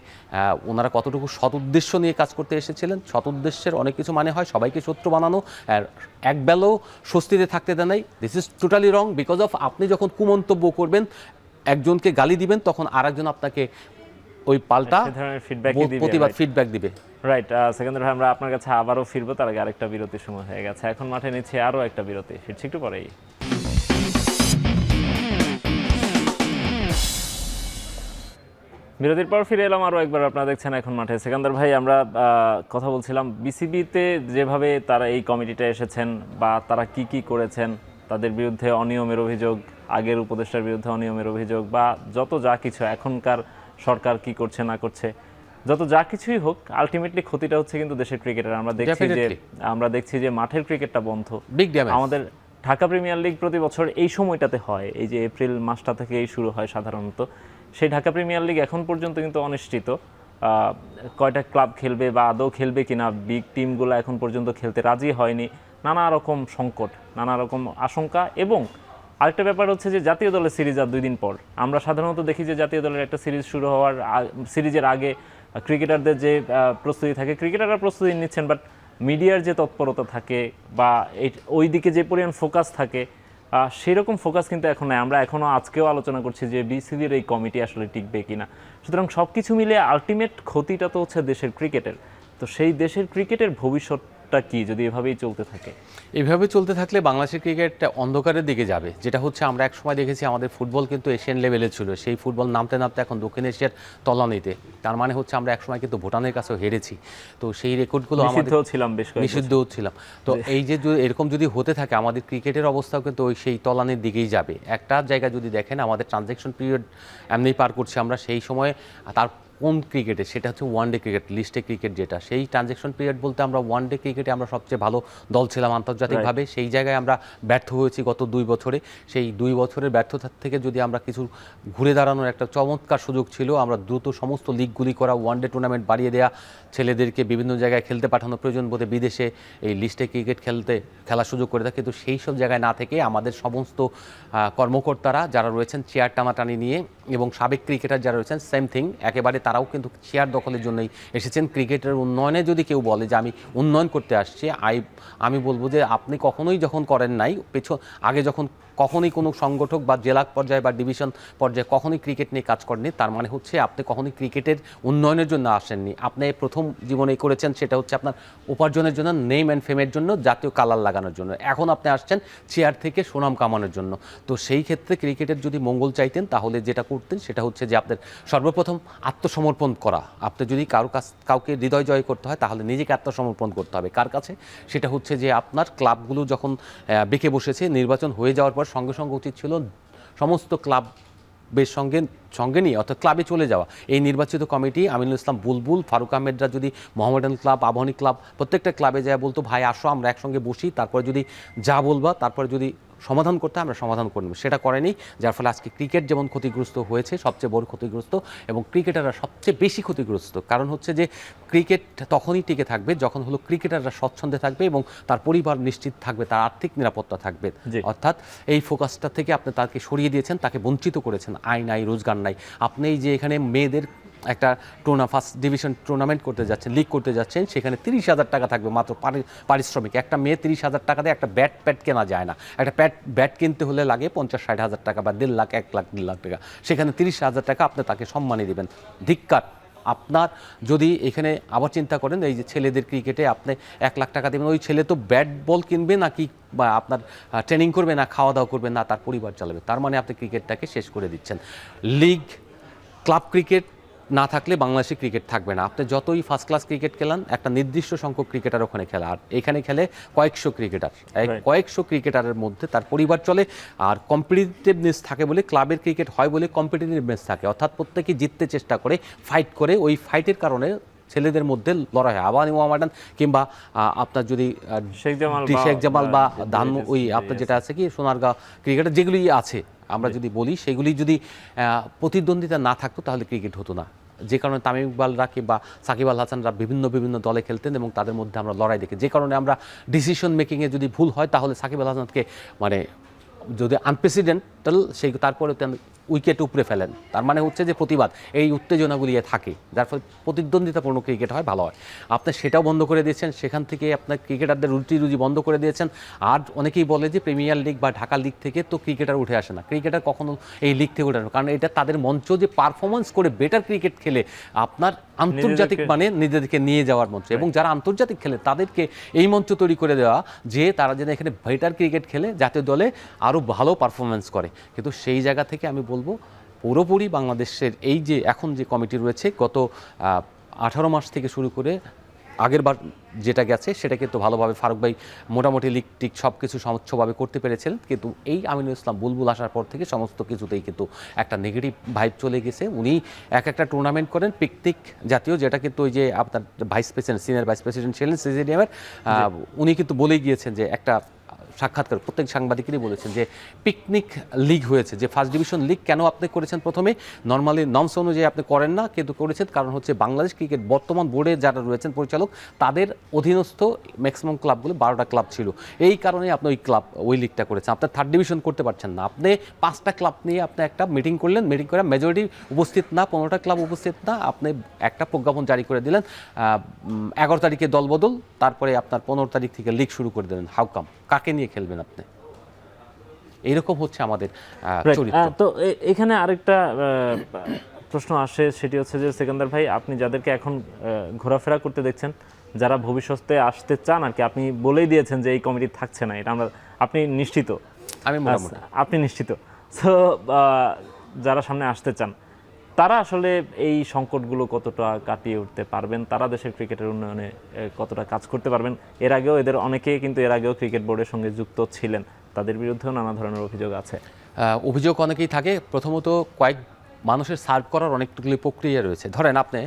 ওনারা কতটুকু সৎ উদ্দেশ্য নিয়ে কাজ করতে এসেছিলেন, সৎ উদ্দেশ্যের অনেক কিছু মানে হয় সবাইকে শত্রু বানানো, আর একবেলাও স্বস্তিতে থাকতে দেয় নাই। This is totally wrong. Because of আপনি যখন কুমন্তব্য করবেন, একজনকে গালি দিবেন, তখন আরেকজন আপনাকে ওই পাল্টা প্রতিবাদ ফিডব্যাক দিবে। রাইট সেকেন্দার ভাই, আমরা আপনার কাছে আবারও ফিরবো, তার আগে আরেকটা বিরতির সময় হয়ে গেছে। এখন মাঠে নিচ্ছে আরও একটা বিরতি, ফিরছি একটু পরেই। বিরতির পর ফিরে এলাম আরও একবার, আপনারা দেখছেন এখন মাঠে। সেকেন্দার ভাই, আমরা কথা বলছিলাম বিসিবিতে যেভাবে তারা এই কমিটিটা এসেছেন, বা তারা কি করেছেন, তাদের বিরুদ্ধে অনিয়মের অভিযোগ, আগের উপদেষ্টার বিরুদ্ধে অনিয়মের অভিযোগ, বা যত যা কিছু এখনকার সরকার কি করছে না করছে, যত যা কিছুই হোক, আলটিমেটলি ক্ষতিটা হচ্ছে কিন্তু দেশের ক্রিকেটের। আমরা দেখছি যে মাঠের ক্রিকেটটা বন্ধ। আমাদের ঢাকা প্রিমিয়ার লিগ প্রতি বছর এই সময়টাতে হয়, এই যে এপ্রিল মাসটা থেকেই শুরু হয় সাধারণত। সেই ঢাকা প্রিমিয়ার লিগ এখন পর্যন্ত কিন্তু অনিশ্চিত, কয়টা ক্লাব খেলবে বা আদৌ খেলবে কিনা, বিগ টিমগুলো এখন পর্যন্ত খেলতে রাজি হয়নি, নানা রকম সংকট, নানা রকম আশঙ্কা। এবং আরেকটা ব্যাপার হচ্ছে যে জাতীয় দলের সিরিজ আর 2 দিন পর। আমরা সাধারণত দেখি যে জাতীয় দলের একটা সিরিজ শুরু হওয়ার সিরিজের আগে ক্রিকেটারদের যে প্রস্তুতি থাকে, ক্রিকেটাররা প্রস্তুতি নিচ্ছেন, বাট মিডিয়ার যে তৎপরতা থাকে বা ওই দিকে যে পরিমাণ ফোকাস থাকে, সেরকম ফোকাস কিন্তু এখন নাই। আমরা এখনও আজকেও আলোচনা করছি যে বিসিবির এই কমিটি আসলে টিকবে কিনা। সুতরাং সব কিছু মিলে আলটিমেট ক্ষতিটা তো হচ্ছে দেশের ক্রিকেটের। তো সেই দেশের ক্রিকেটের ভবিষ্যৎ ফিউচারটা কি যদি এভাবেই চলতে থাকে? এভাবে চলতে থাকলে বাংলাদেশের ক্রিকেট অন্ধকারের দিকে যাবে। যেটা হচ্ছে আমরা এক সময় দেখেছি আমাদের ফুটবল কিন্তু এশিয়ান লেভেলে ছিল, সেই ফুটবল নামতে নামতে এখন দক্ষিণ এশিয়ার তলানিতে। তার মানে হচ্ছে আমরা একসময় কিন্তু ভুটানের কাছেও হেরেছি। তো সেই রেকর্ডগুলো আমাদের নিষিদ্ধও ছিলাম বেশ কয়েক বছর। নিষিদ্ধও ছিলাম। তো এই যে এরকম যদি হতে থাকে আমাদের ক্রিকেটের অবস্থাও কিন্তু ওই সেই তলানির দিকেই যাবে। একটা জায়গা যদি দেখেন আমাদের ট্রানজ্যাকশন পিরিয়ড এমনিই পার করছি আমরা, সেই সময় তার কোন ক্রিকেটে, সেটা হচ্ছে ওয়ানডে ক্রিকেট, লিস্টে ক্রিকেট যেটা, সেই ট্রানজ্যাকশন পিরিয়ড বলতে আমরা ওয়ানডে ক্রিকেটে আমরা সবচেয়ে ভালো দল ছিলাম আন্তর্জাতিকভাবে। সেই জায়গায় আমরা ব্যর্থ হয়েছি গত 2 বছরে। সেই 2 বছরের ব্যর্থতা থেকে যদি আমরা কিছু ঘুরে দাঁড়ানোর একটা চমৎকার সুযোগ ছিল, আমরা দ্রুত সমস্ত লিগগুলি করা, ওয়ানডে টুর্নামেন্ট বাড়িয়ে দেওয়া, ছেলেদেরকে বিভিন্ন জায়গায় খেলতে পাঠানো, প্রয়োজন বোধে বিদেশে এই লিস্টে ক্রিকেট খেলার সুযোগ করে দেয়। কিন্তু সেই সব জায়গায় না থেকে আমাদের সমস্ত কর্মকর্তারা যারা রয়েছেন চেয়ার টানাটানি নিয়ে, এবং সাবেক ক্রিকেটার যারা রয়েছেন সেম থিং একেবারে, তারাও কিন্তু চেয়ার দখলের জন্যই এসেছেন। ক্রিকেটের উন্নয়নে যদি কেউ বলে যে আমি উন্নয়ন করতে আসছি, আমি বলবো যে আপনি কখনোই যখন করেন নাই আগে যখন কখনোই কোনো সংগঠক বা জেলা পর্যায়ে বা ডিভিশন পর্যায়ে কখনোই ক্রিকেট নিয়ে কাজ করেননি, তার মানে হচ্ছে আপনি কখনোই ক্রিকেটের উন্নয়নের জন্য আসেননি। আপনি প্রথম জীবনে করেছেন সেটা হচ্ছে আপনার উপার্জনের জন্য, নেম অ্যান্ড ফেমের জন্য, জাতীয় কালার লাগানোর জন্য। এখন আপনি আসছেন চেয়ার থেকে সুনাম কামানোর জন্য। তো সেই ক্ষেত্রে ক্রিকেটের যদি মঙ্গল চাইতেন তাহলে যেটা করতেন সেটা হচ্ছে যে আপনার সর্বপ্রথম আত্মসমর্পণ করা। আপনি যদি কাউকে হৃদয় জয় করতে হয় তাহলে নিজেকে আত্মসমর্পণ করতে হবে। কার কাছে? সেটা হচ্ছে যে আপনার ক্লাবগুলো যখন বেঁকে বসেছে, নির্বাচন হয়ে যাওয়ার পর সঙ্গে সঙ্গে উচিত ছিল সমস্ত ক্লাবের সঙ্গে নিয়ে অর্থাৎ ক্লাবে চলে যাওয়া। এই নির্বাচিত কমিটি আমিনুল ইসলাম বুলবুল, ফারুক আহমেদরা যদি মোহামেডান ক্লাব, আবাহনী ক্লাব প্রত্যেকটা ক্লাবে যায় বলতো ভাই আসো আমরা একসঙ্গে বসি, তারপরে যদি যা বলবা তারপরে যদি সমাধান করতে আমরা সমাধান করে নেব, সেটা করেনি। যার ফলে আজকে ক্রিকেট যেমন ক্ষতিগ্রস্ত হয়েছে, সবচেয়ে বড় ক্ষতিগ্রস্ত, এবং ক্রিকেটাররা সবচেয়ে বেশি ক্ষতিগ্রস্ত। কারণ হচ্ছে যে ক্রিকেট তখনই টিকে থাকবে যখন হলো ক্রিকেটাররা স্বচ্ছন্দে থাকবে এবং তার পরিবার নিশ্চিত থাকবে, তার আর্থিক নিরাপত্তা থাকবে। অর্থাৎ এই ফোকাসটা থেকে আপনি তাকে সরিয়ে দিয়েছেন, তাকে বঞ্চিত করেছেন। আয় নাই, রোজগার নাই। আপনি এই যে এখানে মেয়েদের একটা ফার্স্ট ডিভিশন টুর্নামেন্ট করতে যাচ্ছেন, লিগ করতে যাচ্ছেন, সেখানে 30,000 টাকা থাকবে মাত্র পারিশ্রমিক। একটা মেয়ে 30,000 টাকা দিয়ে একটা ব্যাট কেনা যায় না। একটা ব্যাট কিনতে হলে লাগে 50-60 হাজার টাকা বা 1.5 লাখ, 1 লাখ, 1.5 লাখ টাকা। সেখানে 30,000 টাকা আপনি তাকে সম্মানী দেবেন। ধিক্কার! আপনার যদি এখানে আবার চিন্তা করেন এই যে ছেলেদের ক্রিকেটে আপনি 1 লাখ টাকা দেবেন, ওই ছেলে তো ব্যাট বল কিনবে নাকি বা আপনার ট্রেনিং করবে না, খাওয়া দাওয়া করবে না, তার পরিবার চালাবে। তার মানে আপনি ক্রিকেটটাকে শেষ করে দিচ্ছেন। লিগ, ক্লাব ক্রিকেট না থাকলে বাংলাদেশে ক্রিকেট থাকবে না। আপনি যতই ফার্স্ট ক্লাস ক্রিকেট খেলান, একটা নির্দিষ্ট সংখ্যক ক্রিকেটার ওখানে খেলা, আর এখানে খেলে কয়েকশো ক্রিকেটার। কয়েকশো ক্রিকেটারের মধ্যে তার পরিবার চলে। আর কম্পিটিটিভনেস থাকে বলে, ক্লাবের ক্রিকেট হয় বলে কম্পিটিটিভনেস থাকে, অর্থাৎ প্রত্যেকে জিততে চেষ্টা করে, ফাইট করে। ওই ফাইটের কারণে ছেলেদের মধ্যে লড়াই হয়। আবাহনী মোহামেডান কিংবা আপনার যদি শেখ জামাল বা ওই আপনার যেটা আছে কি সোনারগাঁও ক্রিকেটার যেগুলি আছে আমরা যদি বলি, সেগুলি যদি প্রতিদ্বন্দ্বিতা না থাকতো তাহলে ক্রিকেট হতো না। যে কারণে তামিম ইকবালরা কিংবা সাকিব আল হাসানরা বিভিন্ন দলে খেলতেন এবং তাদের মধ্যে আমরা লড়াই দেখি। যে কারণে আমরা ডিসিশন মেকিংয়ে যদি ভুল হয় তাহলে সাকিব আল হাসানকে মানে যদি আনপ্রেসিডেন্টাল তারপরে উইকেট উপরে ফেলেন, তার মানে হচ্ছে যে প্রতিবাদ, এই উত্তেজনাগুলি থাকে, যার ফলে প্রতিদ্বন্দ্বিতাপূর্ণ ক্রিকেট হয়, ভালো হয়। আপনি সেটাও বন্ধ করে দিয়েছেন, সেখান থেকে আপনার ক্রিকেটারদের রুজি বন্ধ করে দিয়েছেন। আর অনেকেই বলে যে প্রিমিয়ার লিগ বা ঢাকা লিগ থেকে তো ক্রিকেটার উঠে আসে না। ক্রিকেটার কখনো এই লিগ থেকে উঠে আসে, কারণ এটা তাদের মঞ্চ যে পারফরমেন্স করে বেটার ক্রিকেট খেলে আপনার আন্তর্জাতিক মানে নিজেদেরকে নিয়ে যাওয়ার মঞ্চ, এবং যারা আন্তর্জাতিক খেলে তাদেরকে এই মঞ্চ তৈরি করে দেওয়া যে তারা যেন এখানে বেটার ক্রিকেট খেলে জাতীয় দলে আরও ভালো পারফরমেন্স করে। কিন্তু সেই জায়গা থেকে আমি বলবো পুরোপুরি বাংলাদেশের এই যে এখন যে কমিটি রয়েছে, গত 18 মাস থেকে শুরু করে আগের বার যেটা গেছে সেটা কিন্তু ভালোভাবে ফারুক ভাই মোটামুটি লিগ টিক সব কিছু স্বচ্ছভাবে করতে পেরেছিলেন। কিন্তু এই আমিনুল ইসলাম বুলবুল আসার পর থেকে সমস্ত কিছুতেই কিন্তু একটা নেগেটিভ ভাইব চলে গেছে। উনি একটা টুর্নামেন্ট করেন পিকনিক জাতীয়, যেটা কিন্তু ওই যে আপনার সিনিয়র ভাইস প্রেসিডেন্ট ছিলেন সিজিডিএমের, উনি কিন্তু বলেই গিয়েছেন যে একটা সাক্ষাৎকার প্রত্যেক সাংবাদিকেরই বলেছেন যে পিকনিক লিগ হয়েছে, যে ফার্স্ট ডিভিশন লিগ কেন আপনি করেছেন প্রথমে, নর্মালি নর্মস অনুযায়ী আপনি করেন না, কিন্তু করেছেন কারণ হচ্ছে বাংলাদেশ ক্রিকেট বর্তমান বোর্ডে যারা রয়েছেন পরিচালক, তাদের অধীনস্থ ম্যাক্সিমাম ক্লাবগুলো 12টা ক্লাব ছিল, এই কারণে আপনি ওই লিগটা করেছেন। আপনার থার্ড ডিভিশন করতে পারছেন না, আপনি 5টা ক্লাব নিয়ে আপনি একটা মিটিং করলেন, মিটিং করে মেজরিটি উপস্থিত না, 15টা ক্লাব উপস্থিত না, আপনি একটা প্রজ্ঞাপন জারি করে দিলেন 11 তারিখে দলবদল, তারপরে আপনার 15 তারিখ থেকে লিগ শুরু করে দিলেন। How come? কাকে নিয়ে খেলবেন আপনি? এইরকম হচ্ছে আমাদের চরিত্র। তো এখানে আরেকটা প্রশ্ন আসে, সেটি হচ্ছে যে সেকেন্দার ভাই, আপনি যাদেরকে এখন ঘোরাফেরা করতে দেখছেন যারা ভবিষ্যতে আসতে চান আর কি, আপনি বলেই দিয়েছেন যে এই কমিটি থাকছে না, এটা আপনি নিশ্চিত? আমি মোটামুটি আপনি নিশ্চিত? সো যারা সামনে আসতে চান তারা আসলে এই সংকটগুলো কতটা কাটিয়ে উঠতে পারবেন, তারা দেশের ক্রিকেটের উন্নয়নে কতটা কাজ করতে পারবেন? এর আগেও অনেকেই কিন্তু এর আগেও ক্রিকেট বোর্ডের সঙ্গে যুক্ত ছিলেন, তাদের বিরুদ্ধেও নানা ধরনের অভিযোগ আছে। অভিযোগ অনেকেই থাকে। প্রথমত কয়েক মানুষের সার্ভ করার অনেকগুলি প্রক্রিয়া রয়েছে। ধরেন আপনি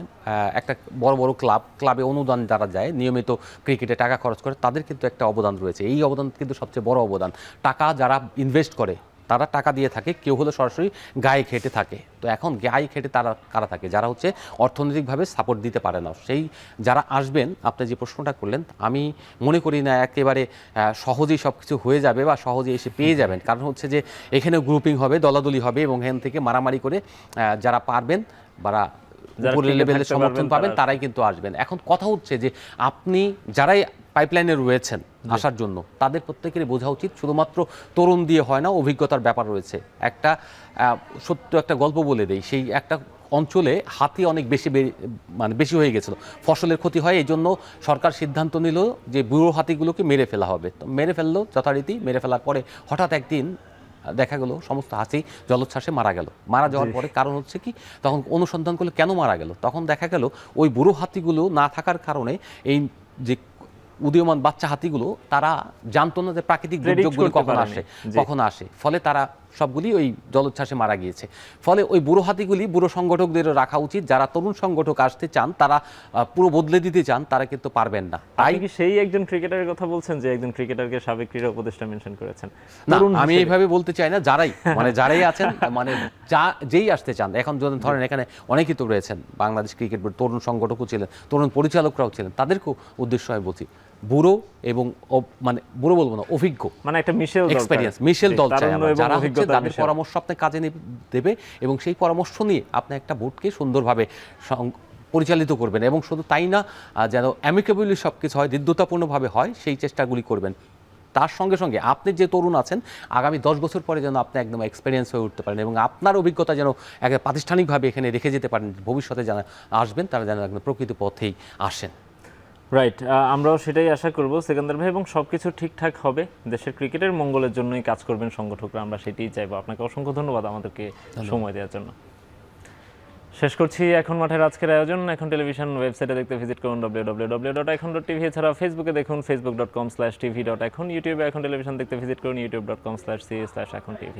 একটা বড় বড় ক্লাবে অনুদান যারা যায়, নিয়মিত ক্রিকেটে টাকা খরচ করে, তাদের কিন্তু একটা অবদান রয়েছে। এই অবদান কিন্তু সবচেয়ে বড় অবদান। টাকা যারা ইনভেস্ট করে তারা টাকা দিয়ে থাকে, কেউ হলো সরাসরি গায়ে খেটে থাকে। তো এখন গায়ে খেটে তারা কারা থাকে? যারা হচ্ছে অর্থনৈতিকভাবে সাপোর্ট দিতে পারে না। সেই যারা আসবেন, আপনি যে প্রশ্নটা করলেন, আমি মনে করি না একেবারে সহজেই সব কিছু হয়ে যাবে বা সহজেই এসে পেয়ে যাবেন। কারণ হচ্ছে যে এখানে গ্রুপিং হবে, দলাদলি হবে এবং এখান থেকে মারামারি করে যারা পারবেন বা উপরের লেভেলে সমর্থন পাবেন তারাই কিন্তু আসবেন। এখন কথা হচ্ছে যে আপনি যারাই পাইপলাইনে রয়েছেন আসার জন্য, তাদের প্রত্যেকেরই বোঝা উচিত শুধুমাত্র তরুণ দিয়ে হয় না, অভিজ্ঞতার ব্যাপার রয়েছে। একটা সত্য একটা গল্প বলে দেই। সেই একটা অঞ্চলে হাতি অনেক বেশি হয়ে গেছিল, ফসলের ক্ষতি হয়, এই জন্য সরকার সিদ্ধান্ত নিল যে বুড়ো হাতিগুলোকে মেরে ফেলা হবে। তো মেরে ফেললো যথারীতি। মেরে ফেলার পরে হঠাৎ একদিন দেখা গেল সমস্ত হাতি জলোচ্ছ্বাসে মারা গেল। মারা যাওয়ার পরে কারণ হচ্ছে কি, তখন অনুসন্ধান করলে কেন মারা গেল, তখন দেখা গেল ওই বুড়ো হাতিগুলো না থাকার কারণে এই যে উদীয়মান বাচ্চা হাতিগুলো তারা জানতো না যে প্রাকৃতিক দুর্যোগগুলি কখন আসে, ফলে তারা সবগুলি ওই জলোচ্ছ্বাসে মারা গিয়েছে। ফলে ওই বুড়ো হাতিগুলি বুড়ো সংগঠকদের রাখা উচিত। যারা তরুণ সংগঠক আসতে চান, তারা পুরো বদলে দিতে চান, তারা কিন্তু পারবেন না। তাই কি সেই একজন ক্রিকেটারের কথা বলছেন যে একজন ক্রিকেটারকে সাবেক ক্রীড়া উপদেষ্টা মেনশন করেছেন? না, আমি এইভাবে বলতে চাই না। যারাই আছেন, যেই আসতে চান। এখন যদি ধরেন এখানে অনেকেই তো রয়েছেন, বাংলাদেশ ক্রিকেট বোর্ড তরুণ সংগঠকও ছিলেন, তরুণ পরিচালকরাও ছিলেন, তাদেরকেও উদ্দেশ্য হয় বলছি, বুড়ো এবং বুড়ো বলবো না, অভিজ্ঞ, একটা মিশেল দল চাই আমরা, যারা হচ্ছে তাদের পরামর্শ আপনি কাজে দেবে এবং সেই পরামর্শ নিয়ে আপনি একটা বোর্ডকে সুন্দরভাবে পরিচালিত করবেন। এবং শুধু তাই না, যেন অ্যামিকেবলি সব কিছু হয়, হৃদ্যতাপূর্ণভাবে হয়, সেই চেষ্টাগুলি করবেন। তার সঙ্গে সঙ্গে আপনি যে তরুণ আছেন, আগামী 10 বছর পরে যেন আপনি একদম এক্সপিরিয়েন্স হয়ে উঠতে পারেন এবং আপনার অভিজ্ঞতা যেন প্রাতিষ্ঠানিকভাবে এখানে রেখে যেতে পারেন। ভবিষ্যতে যারা আসবেন তারা যেন একদম প্রকৃত পথেই আসেন। রাইট, আমরাও সেটাই আশা করব সেকেন্দার ভাই, এবং সবকিছু ঠিকঠাক হবে, দেশের ক্রিকেটের মঙ্গলের জন্যই কাজ করবেন সংগঠকরা, আমরা সেটাই চাইবো। আপনাকে অসংখ্য ধন্যবাদ আমাদেরকে সময় দেওয়ার জন্য। শেষ করছি এখন মাঠের আজকের আয়োজন। এখন টেলিভিশন ওয়েবসাইটে দেখতে ভিজিট করুন www.ekhon.tv, এছাড়া ফেসবুকে দেখুন facebook.com/tv.ekhon, ইউটিউবে এখন টেলিভিশন দেখতে ভিজিট করুন youtube.com/c/ekhon tv।